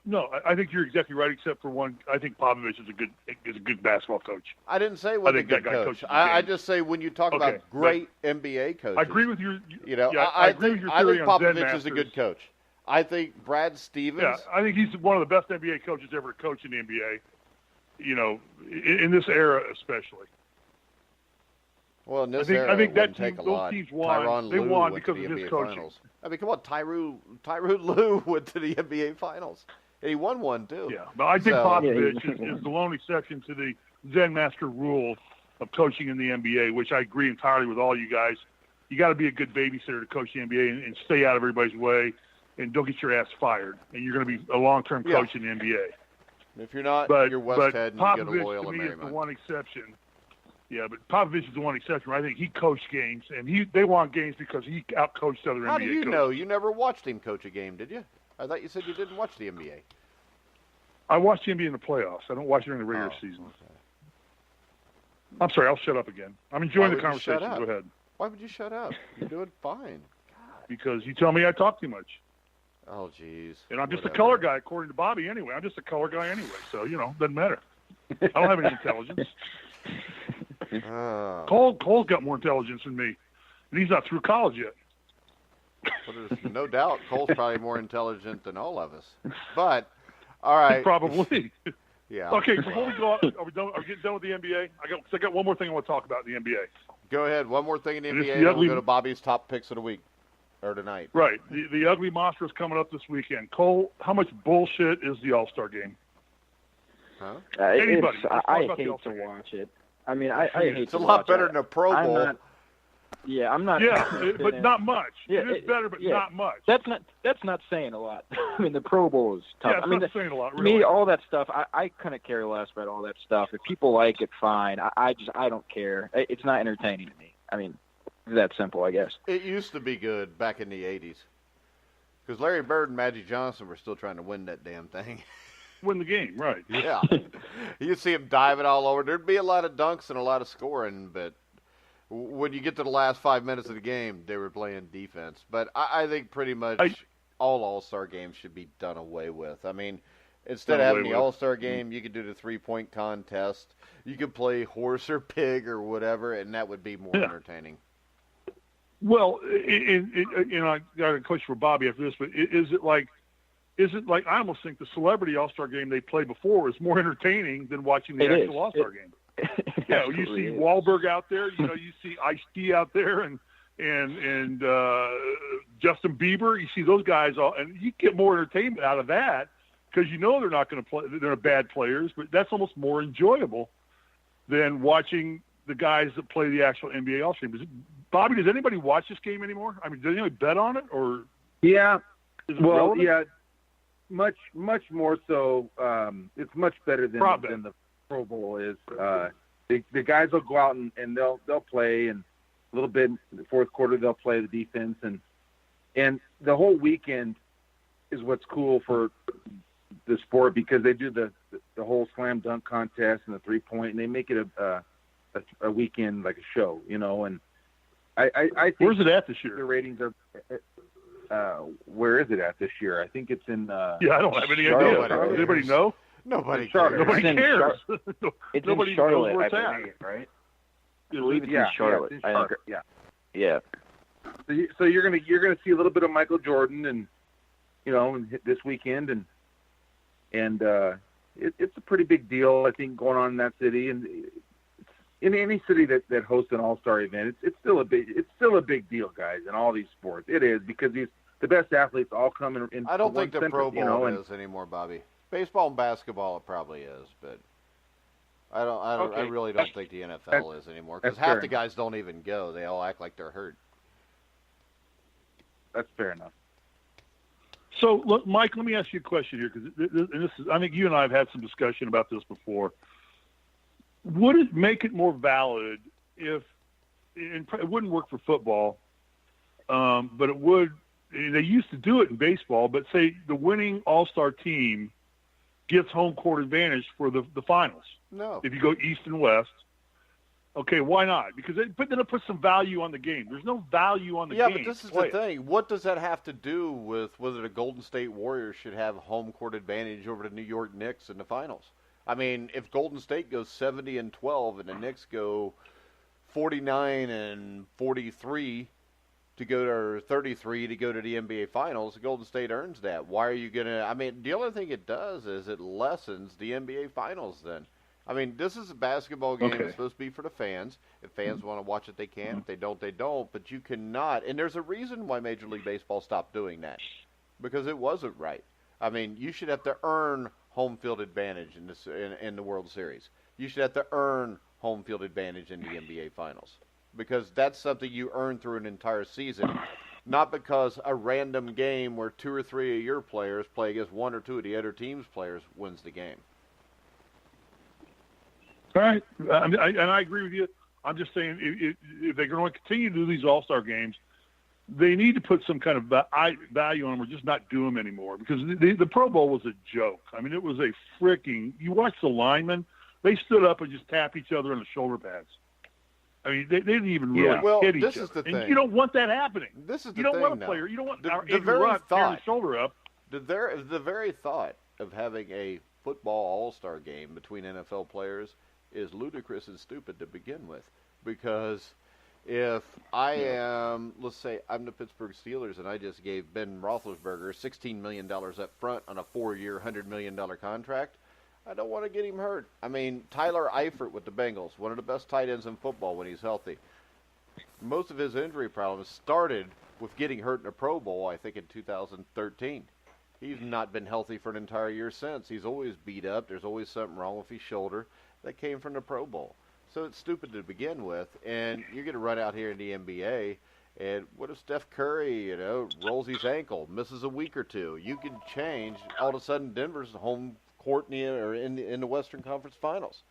No, I think you're exactly right, except for one. I think Popovich is a good basketball coach. I didn't say what a good coach. I just say when you talk about great NBA coaches. I agree with your. I think Popovich is a good coach. I think Brad Stevens. Yeah, I think he's one of the best NBA coaches ever to coach in the NBA. In this era especially. Well, in this era, I think that team, those teams won. They won because of his coaching. Finals. I mean, come on, Tyronn Lue went to the NBA Finals, and he won one too. Yeah, but I think Popovich is the lone exception to the Zen Master rule of coaching in the NBA, which I agree entirely with all you guys. You got to be a good babysitter to coach the NBA and stay out of everybody's way, and don't get your ass fired. And you're going to be a long-term coach in the NBA. If you're not, you're Westhead, and you get a loyal to me is the one exception. Yeah, but Popovich is the one exception. I think he coached games, and they won games because he outcoached other NBA coaches. How do you know? You never watched him coach a game, did you? I thought you said you didn't watch the NBA. I watched the NBA in the playoffs. I don't watch it during the regular season. Okay. I'm sorry. I'll shut up again. I'm enjoying the conversation. Go ahead. Why would you shut up? You're doing fine. God. Because you tell me I talk too much. Oh, jeez. And I'm just a color guy, according to Bobby, anyway. I'm just a color guy anyway, so, doesn't matter. I don't have any intelligence. Cole's got more intelligence than me, and he's not through college yet. Well, there's no doubt Cole's probably more intelligent than all of us. But, all right. Probably. Yeah. Okay, before we go on, are we getting done with the NBA? I got one more thing I want to talk about in the NBA. Go ahead. One more thing in the NBA, and we'll go to Bobby's top picks of the week, or tonight. Right. The ugly monster is coming up this weekend. Cole, how much bullshit is the All-Star game? Huh? Anybody? I hate to watch it. I mean, I hate to watch it. It's a lot better than a Pro Bowl. I'm not. Yeah, but not much. Yeah, it is better, but not much. That's not saying a lot. I mean, the Pro Bowl is tough. Yeah, it's not saying a lot, really. Me, all that stuff, I couldn't care less about all that stuff. If people like it, fine. I don't care. It's not entertaining to me. I mean, it's that simple, I guess. It used to be good back in the 80s. Because Larry Bird and Magic Johnson were still trying to win that damn thing. Win the game, right. Yeah. You'd see him diving all over. There'd be a lot of dunks and a lot of scoring, but when you get to the last 5 minutes of the game, they were playing defense. But I think pretty much all All-Star games should be done away with. I mean, instead of having the All-Star game, you could do the three-point contest. You could play horse or pig or whatever, and that would be more entertaining. Well, I got a question for Bobby after this, but is it like I almost think the celebrity All-Star game they played before is more entertaining than watching the actual All-Star game. Yeah, you see Wahlberg out there, you see Ice-T out there, and Justin Bieber. You see those guys all, and you get more entertainment out of that because they're not going to play. They're bad players, but that's almost more enjoyable than watching the guys that play the actual NBA All-Star game. Bobby, does anybody watch this game anymore? I mean, does anybody bet on it or? Yeah. Is it relevant? Yeah. Much more so. It's much better than the Pro Bowl is. The guys will go out and they'll play, and a little bit in the fourth quarter they'll play the defense, and the whole weekend is what's cool for the sport because they do the whole slam dunk contest and the 3-point, and they make it a weekend like a show, and I think. Where's it at this year? The ratings are. Where is it at this year? I think it's in. I don't have any idea. Does anybody know? Nobody cares. Nobody cares. It's Nobody in Charlotte, knows where it's I at. believe, right? I believe it's in Charlotte. It's in Charlotte. Yeah. So you're gonna see a little bit of Michael Jordan, and this weekend, and it's a pretty big deal, I think, going on in that city, and in any city that hosts an All-Star event, it's still a big deal, guys, in all these sports. It is because the best athletes all come in. I don't think the Pro Bowl is anymore, Bobby. Baseball and basketball, it probably is, but I really don't think the NFL is anymore because half the guys don't even go. They all act like they're hurt. That's fair enough. So, look, Mike, let me ask you a question here because I think you and I have had some discussion about this before. Would it make it more valid if it wouldn't work for football, but it would? They used to do it in baseball, but say the winning All-Star team gets home court advantage for the finals. No. If you go East and West. Okay, why not? Because then it puts some value on the game. There's no value on the game. Yeah, but this is the thing. What does that have to do with whether the Golden State Warriors should have home court advantage over the New York Knicks in the finals? I mean, if Golden State goes 70-12 and the Knicks go 49-43 to go to 33 to go to the NBA Finals, Golden State earns that. Why are you going to – I mean, the only thing it does is it lessens the NBA Finals then. I mean, this is a basketball game. Okay. It's supposed to be for the fans. If fans want to watch it, they can. If they don't, they don't. But you cannot – and there's a reason why Major League Baseball stopped doing that because it wasn't right. I mean, you should have to earn home field advantage in the World Series. You should have to earn home field advantage in the NBA Finals. Because that's something you earn through an entire season, not because a random game where 2 or 3 of your players play against 1 or 2 of the other team's players wins the game. All right, and I agree with you. I'm just saying if they're going to continue to do these All-Star games, they need to put some kind of value on them or just not do them anymore, because the Pro Bowl was a joke. I mean, it was a freaking – you watch the linemen, they stood up and just tapped each other on the shoulder pads. I mean, they didn't even really hit each other. Is the thing. And you don't want that happening. This is the you don't thing, want a player. You don't want the Andrew very Luck tearing thought, his shoulder up. The very thought of having a football all-star game between NFL players is ludicrous and stupid to begin with, because if I am, let's say I'm the Pittsburgh Steelers and I just gave Ben Roethlisberger $16 million up front on a 4-year, $100 million contract, I don't want to get him hurt. I mean, Tyler Eifert with the Bengals, one of the best tight ends in football when he's healthy. Most of his injury problems started with getting hurt in a Pro Bowl, I think, in 2013. He's not been healthy for an entire year since. He's always beat up. There's always something wrong with his shoulder. That came from the Pro Bowl. So it's stupid to begin with. And you're going to run out here in the NBA, and what if Steph Curry, rolls his ankle, misses a week or two? You can change. All of a sudden, Denver's home court in the Western Conference Finals.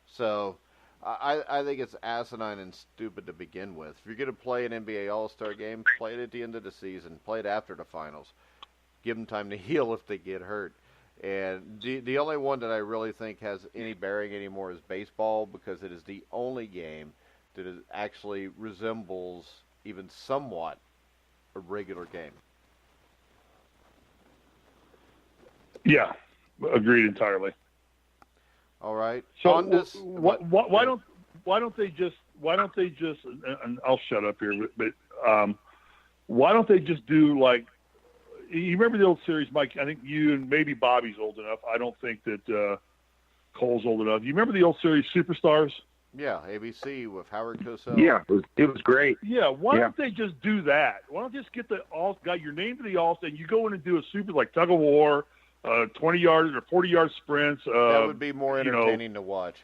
So I think it's asinine and stupid to begin with. If you're going to play an NBA All-Star game, play it at the end of the season. Play it after the finals. Give them time to heal if they get hurt. And the only one that I really think has any bearing anymore is baseball, because it is the only game that actually resembles even somewhat a regular game. Yeah, agreed entirely. All right. So why don't they just and I'll shut up here, but why don't they just do like, you remember the old series, Mike? I think you and maybe Bobby's old enough. I don't think that Cole's old enough. You remember the old series Superstars? Yeah, ABC with Howard Cosell. Yeah, it was great. Yeah, why don't they just do that? Why don't they just get got your name to the All-Star, and you go in and do a super like tug of war, 20-yard or 40-yard sprints. That would be more entertaining to watch.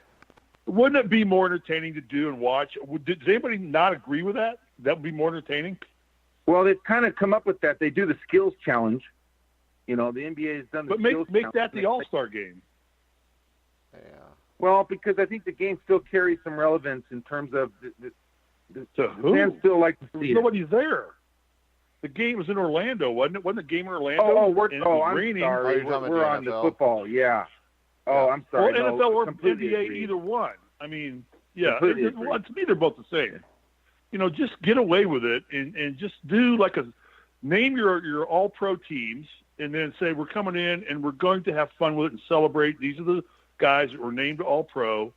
Wouldn't it be more entertaining to do and watch? Does anybody not agree with that? That would be more entertaining? Well, they've kind of come up with that. They do the skills challenge. The NBA has done the skills challenge. But make that the All-Star game. Yeah. Well, because I think the game still carries some relevance in terms of the fans still like to see it. Nobody's there. The game was in Orlando, wasn't it? Wasn't the game in Orlando? I'm sorry. We're on the football. Yeah. Oh, I'm sorry. Well, NFL or NBA, either one. I mean, yeah. To me, they're both the same. Just get away with it and just do like name your all-pro teams, and then say we're coming in and we're going to have fun with it and celebrate. These are the guys that were named all-pro,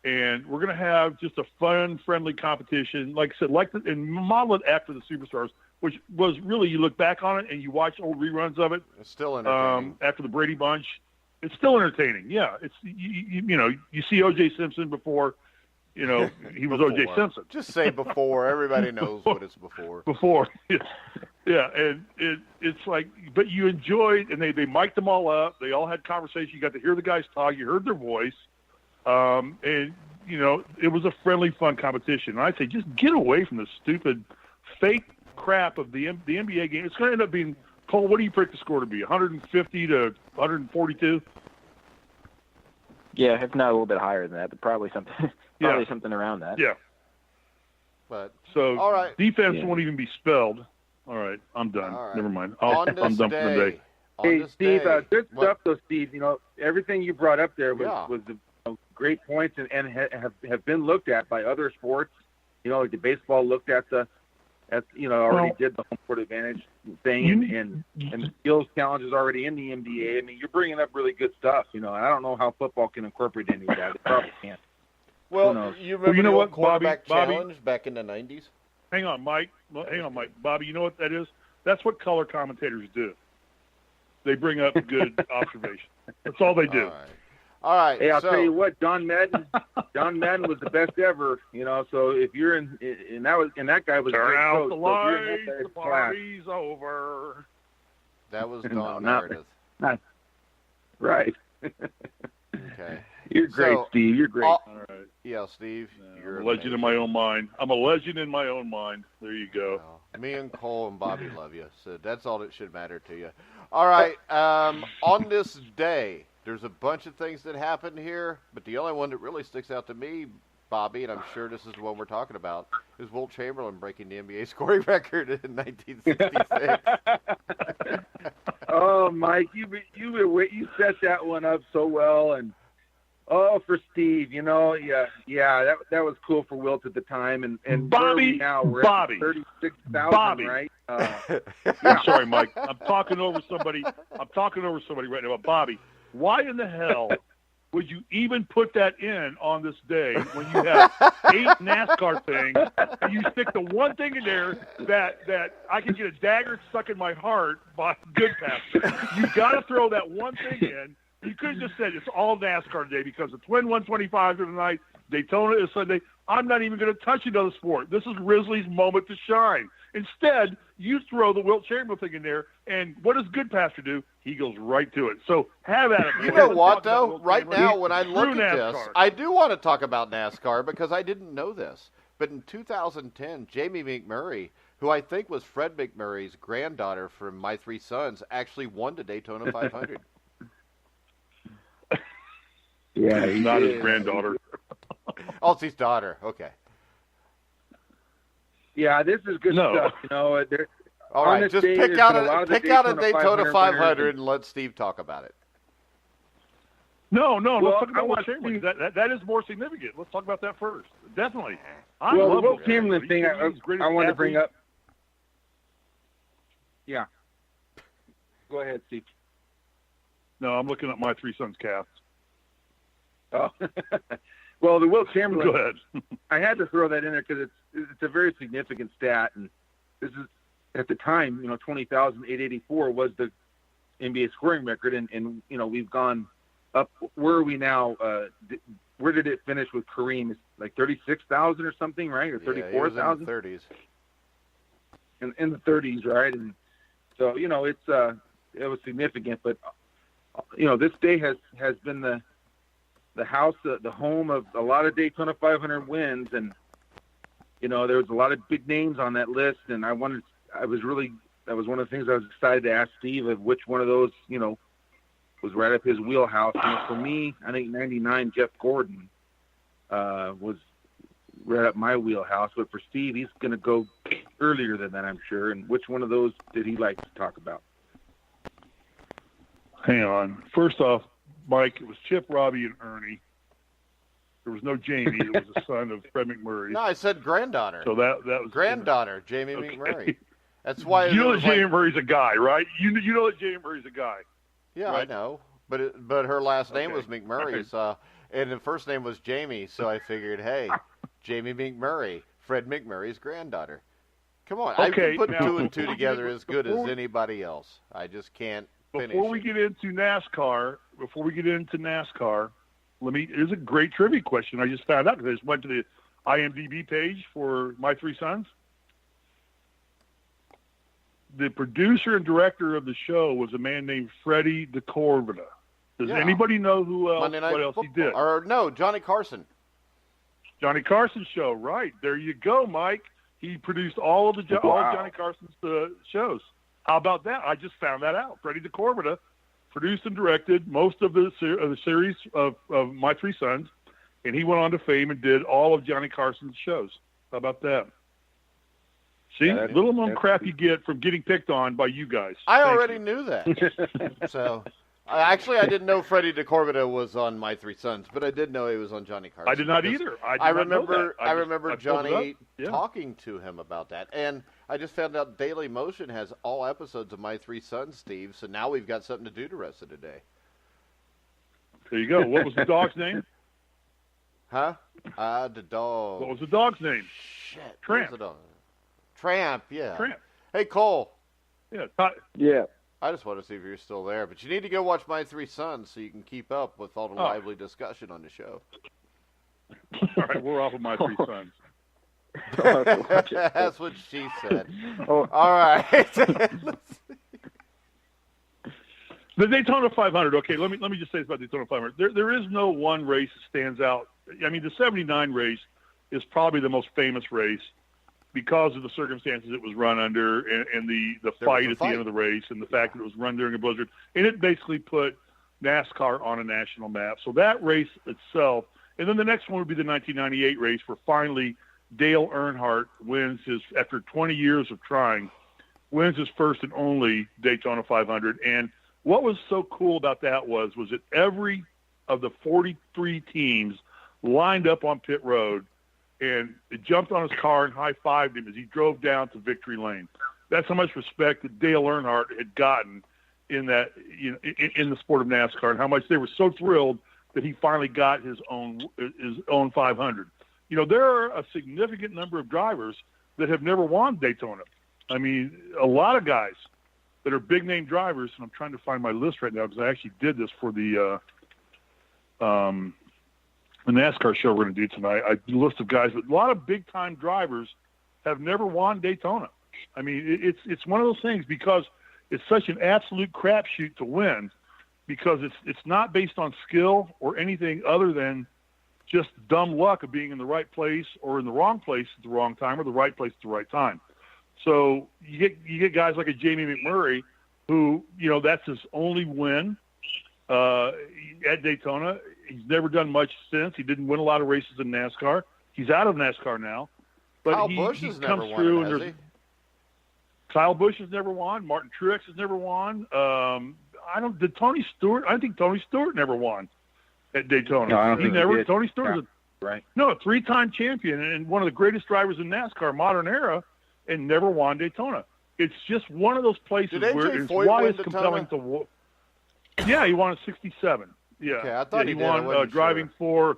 and we're going to have just a fun, friendly competition. Like I said, and model it after the Superstars, which was really, you look back on it and you watch old reruns of it. It's still entertaining. After the Brady Bunch, it's still entertaining. Yeah, it's you see O.J. Simpson before. He was O.J. Simpson. Just say before. Everybody knows what it's before. Before. Yeah, and it's like, but you enjoyed, and they mic'd them all up. They all had conversation. You got to hear the guys talk. You heard their voice. And, it was a friendly, fun competition. And I'd say just get away from the stupid, fake crap of the NBA game. It's going to end up being, Cole, what do you predict the score to be, 150 to 142? Yeah, if not a little bit higher than that, but probably something. Probably something around that. Yeah. But all right. Defense won't even be spelled. All right, I'm done. Right. Never mind. I'm done for the day. Hey, Steve, good stuff though, Steve. Everything you brought up there was great points and have been looked at by other sports. Like the baseball looked at already did the home court advantage thing, and the skills challenge is already in the NBA. I mean, you're bringing up really good stuff. I don't know how football can incorporate any of that. They probably can't. Well, you remember the quarterback challenge back in the 90s? Hang on, Mike. Bobby, you know what that is? That's what color commentators do. They bring up good observation. That's all they do. All right. Hey, I'll tell you what, Don Madden was the best ever. So if you're in that guy was turn a great out coach, the lights, the party's over. That was Don Meredith. Not right. Okay. You're great, Steve. You're great. All right. Yeah, Steve. You're a legend in my own mind. I'm a legend in my own mind. There you go. Well, me and Cole and Bobby love you, so that's all that should matter to you. All right. On this day, there's a bunch of things that happened here, but the only one that really sticks out to me, Bobby, and I'm sure this is the one we're talking about, is Wilt Chamberlain breaking the NBA scoring record in 1966. Oh, Mike, you set that one up so well, and for Steve, that was cool for Wilt at the time, and Bobby, we're Bobby, at 36,000, right? I'm sorry, Mike. I'm talking over somebody right now. But Bobby, why in the hell would you even put that in on this day when you have 8 NASCAR things and you stick the one thing in there that I can get a dagger stuck in my heart by Goodpaster? You got to throw that one thing in. You could have just said it's all NASCAR today because the Twin 125s are tonight, Daytona is Sunday. I'm not even going to touch another sport. This is Risley's moment to shine. Instead, you throw the Wilt Chamberlain thing in there, and what does Goodpaster do? He goes right to it. So have at it. You know what, though? Right now, when I look at this, I do want to talk about NASCAR because I didn't know this. But in 2010, Jamie McMurray, who I think was Fred McMurray's granddaughter from My Three Sons, actually won the Daytona 500. Yeah, he's not his granddaughter. Oh, it's his daughter. Okay. Yeah, this is good stuff. All right, just pick out a Daytona 500 and let Steve talk about it. No. Let's talk about Wilt Chamberlain. That is more significant. Let's talk about that first. Definitely. The Wilt Chamberlain thing I wanted to bring up. Yeah. Go ahead, Steve. No, I'm looking at My Three Sons cast. Oh. Well, the Wilt Chamberlain. Go ahead. I had to throw that in there because it's a very significant stat, and this is at the time, 20,884 was the NBA scoring record, and we've gone up. Where are we now? Where did it finish with Kareem? It's like 36,000 or something, right? Or 34,000? In the 30s. In the 30s, right? And so it was significant, but this day has been the house, the home of a lot of Daytona 500 wins, and there was a lot of big names on that list, and that was one of the things I was excited to ask Steve of which one of those was right up his wheelhouse. For me, I think 99 Jeff Gordon was right up my wheelhouse, but for Steve, he's going to go earlier than that, I'm sure. And which one of those did he like to talk about? Hang on. First off, Mike, it was Chip, Robbie, and Ernie. There was no Jamie. It was the son of Fred McMurray. No, I said granddaughter. So that was granddaughter, Jamie McMurray. That's why that Jamie Murray's a guy, right? You know that Jamie Murray's a guy. Yeah, right? I know. But her last name was McMurray, and the first name was Jamie. So I figured, hey, Jamie McMurray, Fred McMurray's granddaughter. Come on, I can put 2 and 2 together as good as anybody else. I just can't. Before we get into NASCAR, here's a great trivia question I just found out because I just went to the IMDb page for My Three Sons. The producer and director of the show was a man named Freddie DeCorvida. Does anybody know what else he did? Or no, Johnny Carson. Johnny Carson's show, right. There you go, Mike. He produced all of Johnny Carson's shows. How about that? I just found that out. Freddie DeCorvida produced and directed most of the series of My Three Sons, and he went on to fame and did all of Johnny Carson's shows. How about that? See, little known crap you get from getting picked on by you guys. I already knew that. So, I didn't know Freddie DeCorvida was on My Three Sons, but I did know he was on Johnny Carson. I did not either. I remember Johnny talking to him about that, and I just found out Daily Motion has all episodes of My Three Sons, Steve. So now we've got something to do the rest of the day. There you go. What was the dog's name? Huh? The dog. What was the dog's name? Shit. Tramp. Tramp, yeah. Tramp. Hey, Cole. Yeah. Yeah. I just want to see if you're still there. But you need to go watch My Three Sons so you can keep up with all the lively discussion on the show. All right, we're off of My Three Sons. That's what she said. All right. The Daytona 500. Okay, let me just say this about the Daytona 500. There is no one race that stands out. I mean, the 79 race is probably the most famous race because of the circumstances it was run under and the fight at the end of the race and the fact that it was run during a blizzard. And it basically put NASCAR on a national map. So that race itself And then the next one would be the 1998 race where finally Dale Earnhardt wins after 20 years of trying, wins his first and only Daytona 500. And what was so cool about that was that every of the 43 teams lined up on pit road and jumped on his car and high-fived him as he drove down to victory lane. That's how much respect that Dale Earnhardt had gotten in that, in the sport of NASCAR, and how much they were so thrilled that he finally got his own 500. There are a significant number of drivers that have never won Daytona. I mean, a lot of guys that are big-name drivers, and I'm trying to find my list right now because I actually did this for the NASCAR show we're going to do tonight. I do a list of guys, but a lot of big-time drivers have never won Daytona. I mean, it's one of those things because it's such an absolute crapshoot to win, because it's not based on skill or anything other than just dumb luck of being in the right place or in the wrong place at the wrong time, or the right place at the right time. So you get guys like a Jamie McMurray who, that's his only win at Daytona. He's never done much since. He didn't win a lot of races in NASCAR. He's out of NASCAR now. But Kyle Busch has never won, has he? Kyle Busch has never won. Martin Truex has never won. Tony Stewart? I think Tony Stewart never won at Daytona. No, I don't think he did. Tony Stewart is a three-time champion and one of the greatest drivers in NASCAR modern era, and never won Daytona. It's just one of those places where it's why it's compelling to. Yeah, he won in '67. Yeah, okay, I thought he won driving for.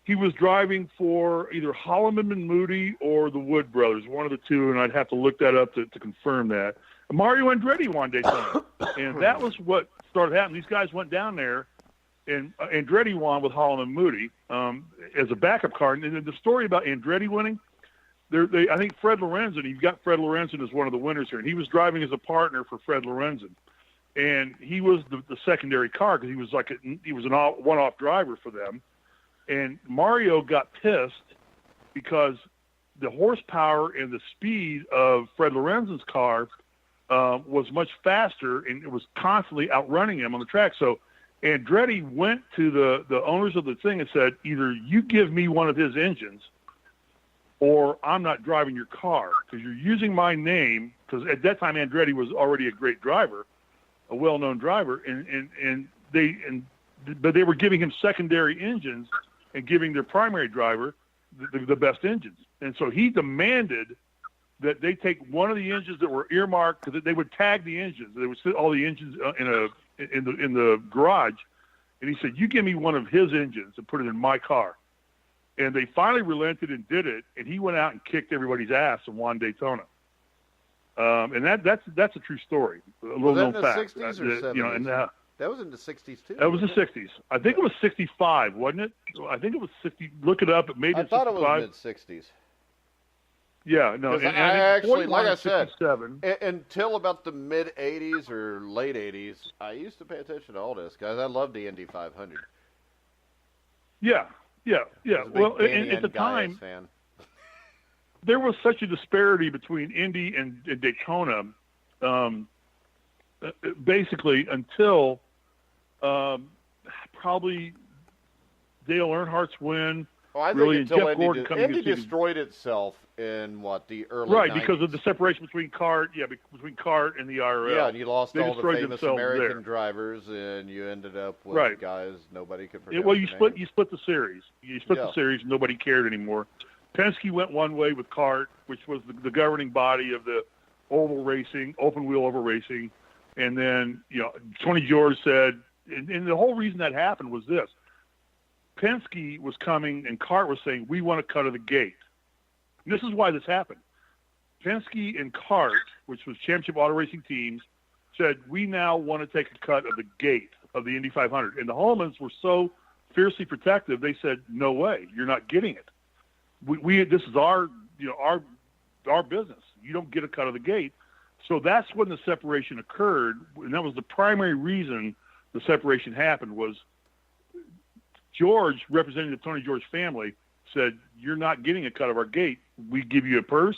He was driving for either Holloman and Moody or the Wood brothers, one of the two, and I'd have to look that up to confirm that. Mario Andretti won Daytona, and that was what started happening. These guys went down there, and Andretti won with Holloman and Moody as a backup car. And the story about Andretti winning, I think Fred Lorenzen, you've got Fred Lorenzen as one of the winners here, and he was driving as a partner for Fred Lorenzen. And he was the secondary car because he was an one-off driver for them. And Mario got pissed because the horsepower and the speed of Fred Lorenzen's car was much faster, and it was constantly outrunning him on the track. So Andretti went to the owners of the thing and said, either you give me one of his engines or I'm not driving your car because you're using my name. Because at that time, Andretti was already a great driver, a well-known driver, but they were giving him secondary engines and giving their primary driver the best engines. And so he demanded that they take one of the engines that were earmarked, because they would tag the engines. They would sit all the engines in the garage. And he said, you give me one of his engines and put it in my car. And they finally relented and did it. And he went out and kicked everybody's ass and won Daytona. And that's a true story. A little known fact. Was that in the 60s or 70s? That was in the 60s, too. That was the 60s. I think it was 65, wasn't it? I think it was 60. Look it up. It made it 65. I thought it was mid-60s. Yeah, no. And I actually, like I said, until about the mid-'80s or late '80s, I used to pay attention to all this, guys. I loved the Indy 500. Yeah. Well, and at the time, there was such a disparity between Indy and Daytona, basically until probably Dale Earnhardt's win. Oh, I think really, until Jeff Gordon Indy destroyed itself in the early 90s. Because of the separation between CART, between CART and the IRL. Yeah, and you lost all the famous American drivers, and you ended up with guys nobody could forget. Well, you split the series. You split the series, and nobody cared anymore. Penske went one way with CART, which was the governing body of the oval racing, open wheel oval racing, and then Tony George said, and the whole reason that happened was this. Penske was coming, and CART was saying, we want to cut of the gate. And this is why this happened. Penske and CART, which was championship auto racing teams, said, we now want to take a cut of the gate of the Indy 500. And the Holmans were so fiercely protective, they said, no way, you're not getting it. This is our business. You don't get a cut of the gate. So that's when the separation occurred, and that was the primary reason the separation happened. Was George, representing the Tony George family, said, you're not getting a cut of our gate. We give you a purse,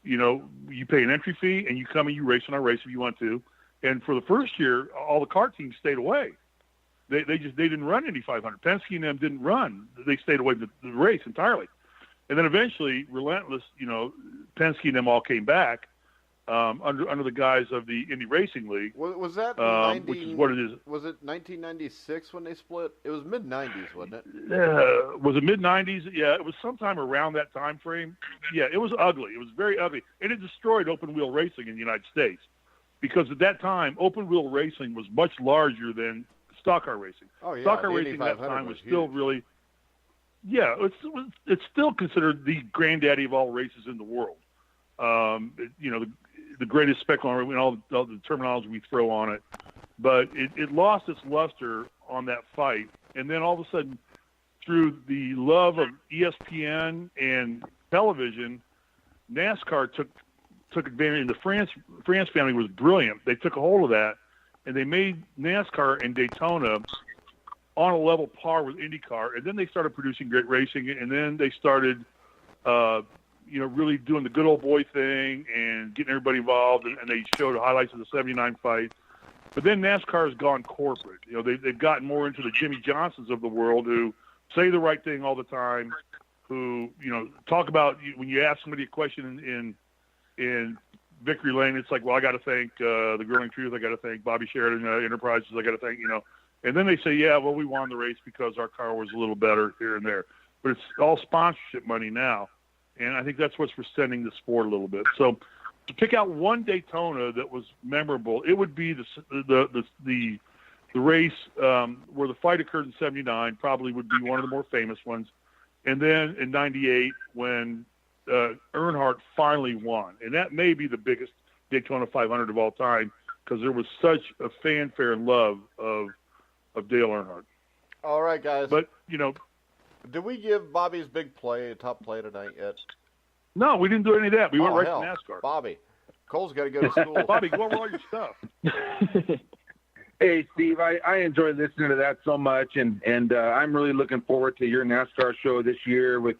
you pay an entry fee, and you come and you race on our race if you want to. And for the first year, all the CART teams stayed away. They didn't run Indy 500. Penske and them didn't run. They stayed away from the race entirely. And then eventually, relentless, Penske and them all came back under the guise of the Indy Racing League. Was that which is what it is? Was it 1996 when they split? It was mid-90s, wasn't it? Was it mid-90s? Yeah, it was sometime around that time frame. Yeah, it was ugly. It was very ugly. And it destroyed open-wheel racing in the United States because at that time, open-wheel racing was much larger than stock car racing. Oh, yeah. Stock car racing at that time was still really – yeah, it's still considered the granddaddy of all races in the world. The greatest spectacle and all the terminology we throw on it. But it lost its luster on that fight. And then all of a sudden, through the love of ESPN and television, NASCAR took advantage. And the France family was brilliant. They took a hold of that, and they made NASCAR and Daytona on a level par with IndyCar, and then they started producing great racing, and then they started, really doing the good old boy thing and getting everybody involved, and they showed highlights of the '79 fight. But then NASCAR has gone corporate. They've gotten more into the Jimmy Johnsons of the world who say the right thing all the time, who talk about when you ask somebody a question in Victory Lane, it's like, well, I got to thank the Grueling Truth, I got to thank Bobby Sheridan Enterprises, I got to thank And then they say, yeah, well, we won the race because our car was a little better here and there. But it's all sponsorship money now, and I think that's what's rescinding the sport a little bit. So to pick out one Daytona that was memorable, it would be the race where the fight occurred in '79, probably would be one of the more famous ones. And then in '98 when Earnhardt finally won. And that may be the biggest Daytona 500 of all time because there was such a fanfare and love of Dale Earnhardt. All right, guys. But, did we give Bobby's big play a top play tonight yet? No, we didn't do any of that. We went right to NASCAR. Bobby. Cole's got to go to school. Bobby, go over all your stuff. Hey, Steve, I enjoy listening to that so much, and I'm really looking forward to your NASCAR show this year with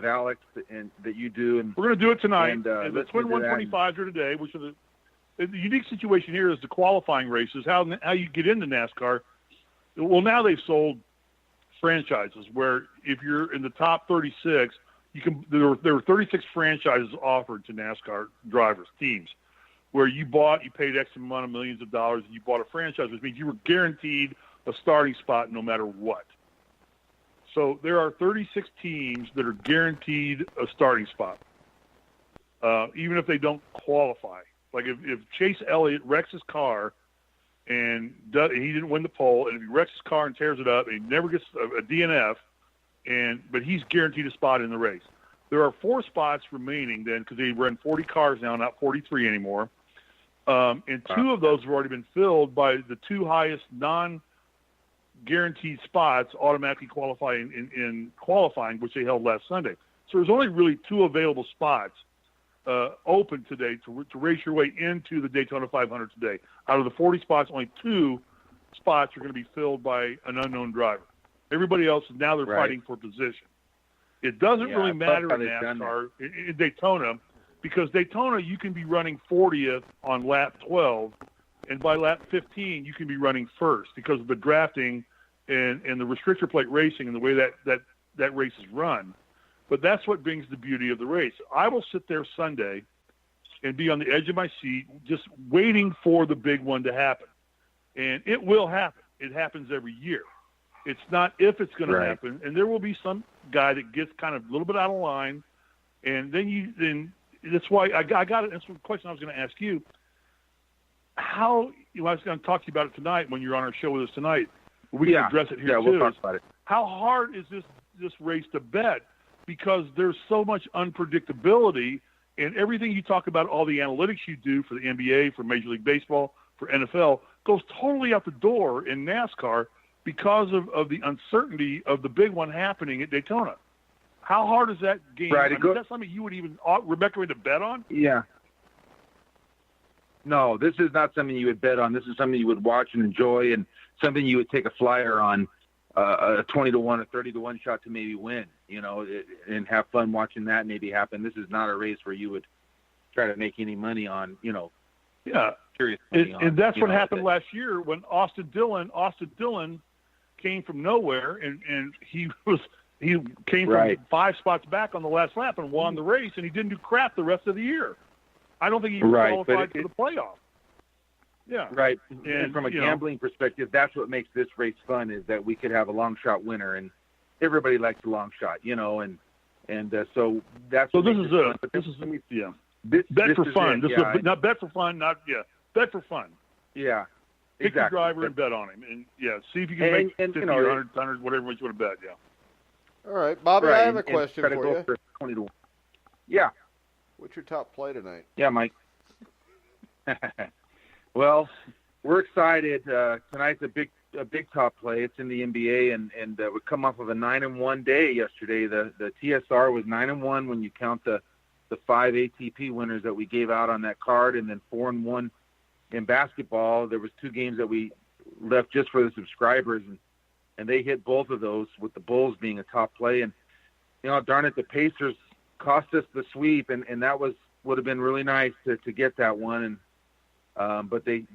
Alex and that you do. And we're going to do it tonight. And the Twin 125s are today, which are the unique situation here is the qualifying races, how you get into NASCAR. Well, now they've sold franchises where if you're in the top 36, there were 36 franchises offered to NASCAR drivers, teams, where you paid X amount of millions of dollars, and you bought a franchise, which means you were guaranteed a starting spot no matter what. So there are 36 teams that are guaranteed a starting spot, even if they don't qualify. Like if Chase Elliott wrecks his car and he didn't win the pole, and if he wrecks his car and tears it up, and he never gets a DNF, but he's guaranteed a spot in the race. There are 4 spots remaining then because they run 40 cars now, not 43 anymore. And 2 of those have already been filled by the 2 highest non-guaranteed spots automatically qualifying in qualifying, which they held last Sunday. So there's only really 2 available spots open today to race your way into the Daytona 500 today. Out of the 40 spots, only 2 spots are going to be filled by an unknown driver. Everybody else, now they're fighting for position. It doesn't really matter in NASCAR, in Daytona, because Daytona you can be running 40th on lap 12, and by lap 15 you can be running first because of the drafting and the restrictor plate racing and the way that race is run. But that's what brings the beauty of the race. I will sit there Sunday and be on the edge of my seat just waiting for the big one to happen. And it will happen. It happens every year. It's not if it's going to happen. And there will be some guy that gets kind of a little bit out of line. And then that's why I got it. That's the question I was going to ask you. I was going to talk to you about it tonight when you're on our show with us tonight. We can address it here too. We'll talk about it. How hard is this race to bet? Because there's so much unpredictability, and everything you talk about, all the analytics you do for the NBA, for Major League Baseball, for NFL, goes totally out the door in NASCAR because of the uncertainty of the big one happening at Daytona. How hard is that game? Right, is that something you would even recommend to bet on? Yeah. No, this is not something you would bet on. This is something you would watch and enjoy, and something you would take a flyer on, a 20-1, a 30-1 shot to maybe win, and have fun watching that maybe happen. This is not a race where you would try to make any money on, Yeah, and that's what happened last year when Austin Dillon came from nowhere, and he came from 5 spots back on the last lap and won the race, and he didn't do crap the rest of the year. I don't think he qualified for the playoff. Yeah. Right. And from a gambling perspective, that's what makes this race fun, is that we could have a long shot winner, and everybody likes a long shot, and so that's so what this is bet for fun. Not bet for fun, bet for fun. Yeah. Pick your driver and bet on him, and see if you can make 50 or 100, whatever you want to bet. Yeah. All right, Bobby, I have a question for you. For 20 to 1. Yeah. What's your top play tonight? Yeah, Mike. Well, we're excited. Tonight's a big top play. It's in the NBA, and we come off of a 9-1 day yesterday. The TSR was 9-1 when you count the 5 ATP winners that we gave out on that card, and then 4-1 in basketball. There was 2 games that we left just for the subscribers, and they hit both of those, with the Bulls being a top play. And darn it, the Pacers cost us the sweep, and that would have been really nice to get that one. And but they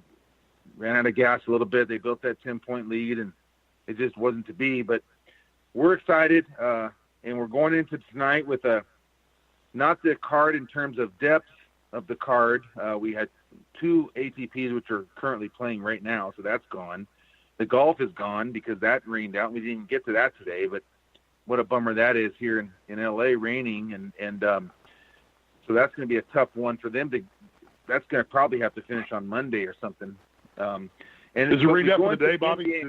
ran out of gas a little bit. They built that 10-point lead, and it just wasn't to be. But we're excited, and we're going into tonight with not the card in terms of depth of the card. We had 2 ATPs, which are currently playing right now, so that's gone. The golf is gone because that rained out. We didn't even get to that today, but what a bummer that is here in LA, raining, and so that's going to be a tough one for them to. That's going to probably have to finish on Monday or something. And is it rained out for the day, Bobby?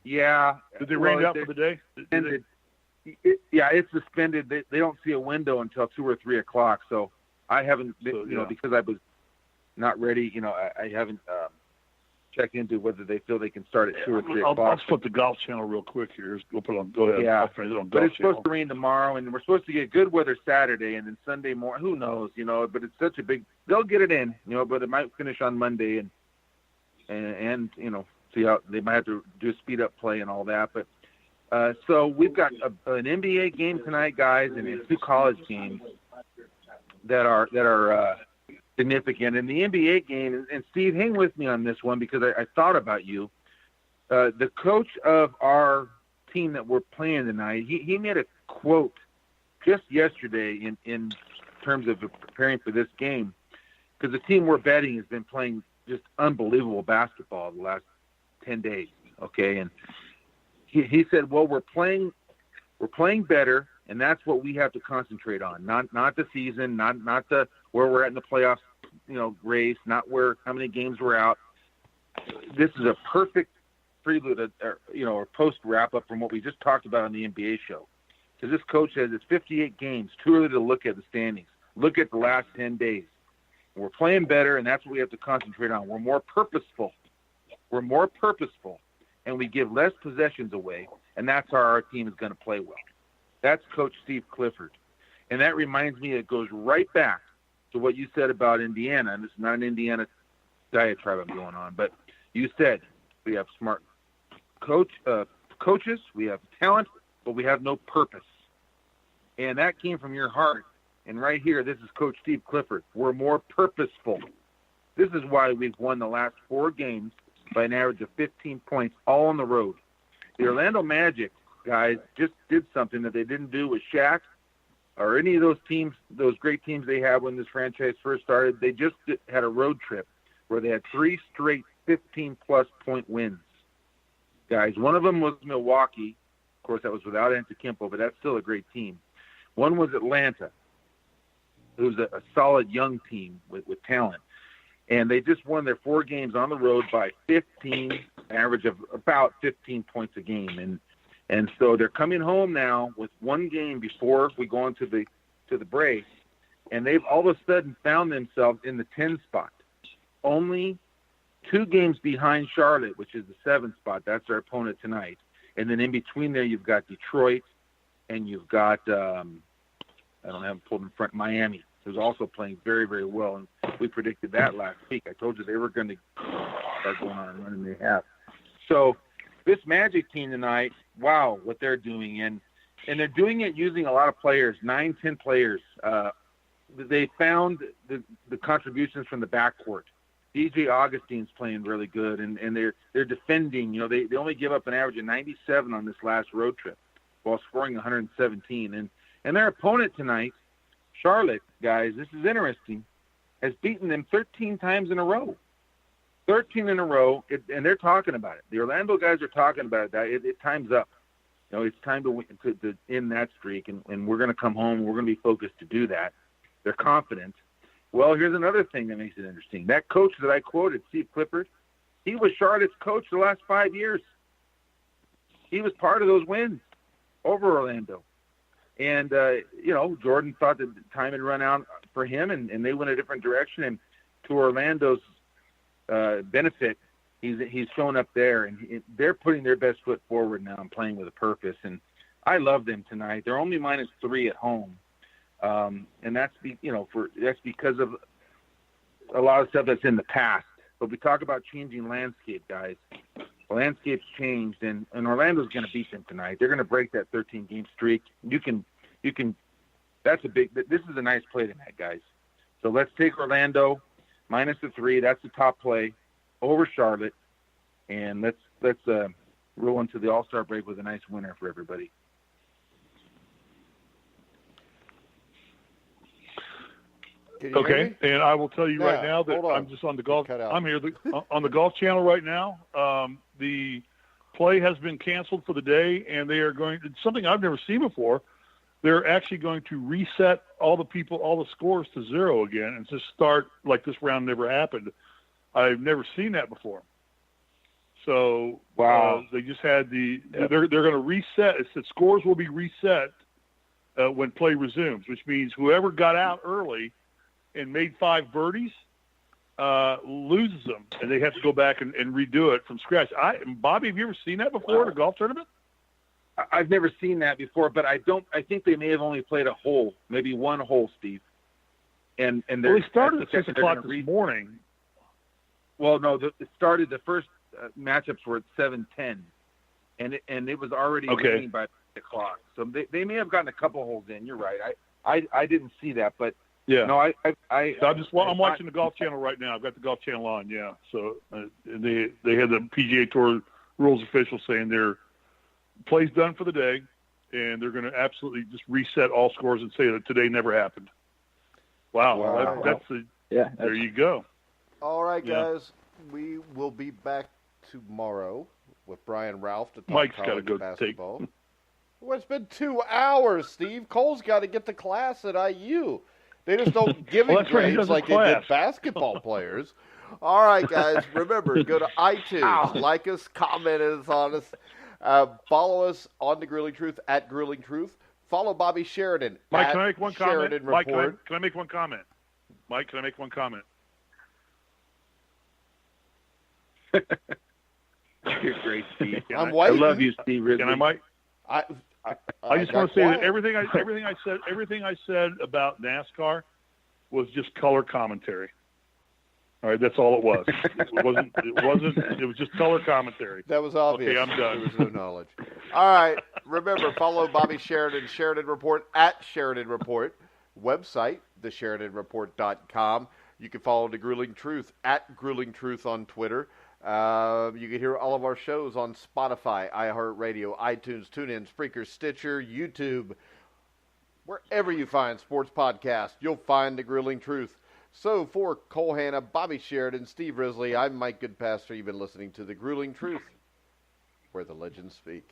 Yeah. Did they rain out for the day? It's suspended. They don't see a window until 2 or 3 o'clock. So I haven't, because I was not ready. I haven't checked into whether they feel they can start at 2 or 3 o'clock. I'll flip the golf channel real quick here. We'll put on. Go ahead. Yeah, but it's supposed to rain tomorrow, and we're supposed to get good weather Saturday, and then Sunday morning. Who knows? But it's such a big. They'll get it in. But it might finish on Monday, and see how they might have to do speed up play and all that. But so we've got an NBA game tonight, guys, and 2 college games that are significant. In the NBA game, and Steve, hang with me on this one because I thought about you. The coach of our team that we're playing tonight, he made a quote just yesterday in terms of preparing for this game, because the team we're betting has been playing just unbelievable basketball the last 10 days. Okay, and he said, well, we're playing better, and that's what we have to concentrate on. Not the season, not the where we're at in the playoffs, race, not how many games we're out. This is a perfect prelude, or post wrap up from what we just talked about on the NBA show. Because this coach says it's 58 games, too early to look at the standings. Look at the last 10 days. We're playing better, and that's what we have to concentrate on. We're more purposeful. And we give less possessions away, and that's how our team is going to play well. That's Coach Steve Clifford. And that reminds me, it goes right back to what you said about Indiana, and this is not an Indiana diatribe I'm going on, but you said we have smart coaches, we have talent, but we have no purpose. And that came from your heart. And right here, this is Coach Steve Clifford. We're more purposeful. This is why we've won the last 4 games by an average of 15 points, all on the road. The Orlando Magic, guys, just did something that they didn't do with Shaq or any of those teams, those great teams they had when this franchise first started. They just had a road trip where they had 3 straight 15-plus point wins. Guys, one of them was Milwaukee. Of course, that was without Antetokounmpo, but that's still a great team. One was Atlanta, who's a solid young team with talent. And they just won their 4 games on the road by 15, average of about 15 points a game. And so they're coming home now with 1 game before we go into the break, and they've all of a sudden found themselves in the 10 spot. Only 2 games behind Charlotte, which is the 7th spot. That's their opponent tonight. And then in between there, you've got Detroit, and you've got I don't have them pulled in front, Miami, who's also playing very, very well. And we predicted that last week. I told you they were going to start going on and running. They have. So this Magic team tonight, wow, what they're doing. And they're doing it using a lot of players, 9, 10 players. they found the contributions from the backcourt. DJ Augustine's playing really good, and they're defending. You know, they only give up an average of 97 on this last road trip while scoring 117. And their opponent tonight, Charlotte, guys, this is interesting, has beaten them 13 times in a row. 13 in a row, and they're talking about it. The Orlando guys are talking about it. It time's up. You know, it's time to end that streak, and we're going to come home. We're going to be focused to do that. They're confident. Well, here's another thing that makes it interesting. That coach that I quoted, Steve Clifford, he was Charlotte's coach the last 5 years. He was part of those wins over Orlando. And, you know, Jordan thought that the time had run out for him, and they went a different direction. And to Orlando's benefit, he's shown up there, and they're putting their best foot forward now and playing with a purpose. And I love them tonight. They're only -3 at home. And that's because of a lot of stuff that's in the past. But we talk about changing landscape, guys. The landscape's changed, and Orlando's going to beat them tonight. They're going to break that 13-game streak. You can. That's this is a nice play tonight, guys. So let's take Orlando -3. That's the top play over Charlotte, and let's roll into the All-Star break with a nice winner for everybody. Okay, and I will tell you right now that I'm just on the golf. I'm here on the Golf Channel right now. The play has been canceled for the day, and they are going – something I've never seen before. They're actually going to reset all the scores to 0 again and just start like this round never happened. I've never seen that before. So wow, they just had they're going to reset. It said scores will be reset when play resumes, which means whoever got out early and made 5 birdies loses them, and they have to go back and redo it from scratch. Bobby, have you ever seen that before in a golf tournament? I've never seen that before, but I think they may have only played a hole, maybe one hole, Steve. And they started at 6 o'clock this morning. Well, no, it started. The first matchups were at 7:10, and it was already raining by 8 o'clock. So they may have gotten a couple holes in. You're right. I didn't see that, but yeah. No, I'm watching the Golf Channel right now. I've got the Golf Channel on. Yeah. So they had the PGA Tour rules official saying their play's done for the day, and they're going to absolutely just reset all scores and say that today never happened. Wow. There you go. All right, guys. We will be back tomorrow with Brian Ralph to talk Mike's got to go basketball. Well, it's been 2 hours, Steve. Cole's got to get to class at IU. They just don't give him grades like they did basketball players. All right, guys. Remember, go to iTunes, like us, comment on us. Follow us on The Grueling Truth at Grueling Truth. Follow Bobby Sheridan Mike, at can I make one Sheridan comment? Report. Mike, can I make one comment? Mike, can I make one comment? You're great, Steve. I'm waiting. I love you, Steve Risley. Can I, Mike? I just want to say that everything I said about NASCAR was just color commentary. All right, that's all it was. It was just color commentary. That was obvious. Okay, I'm done. There was no knowledge. All right, remember, follow Bobby Sheridan, Sheridan Report at Sheridan Report. Website, thesheridanreport.com. You can follow The Grueling Truth at Grueling Truth on Twitter. You can hear all of our shows on Spotify, iHeartRadio, iTunes, TuneIn, Spreaker, Stitcher, YouTube. Wherever you find sports podcasts, you'll find The Grueling Truth. So for Cole Hanna, Bobby Sheridan, Steve Risley, I'm Mike Goodpaster. You've been listening to The Grueling Truth, where the legends speak.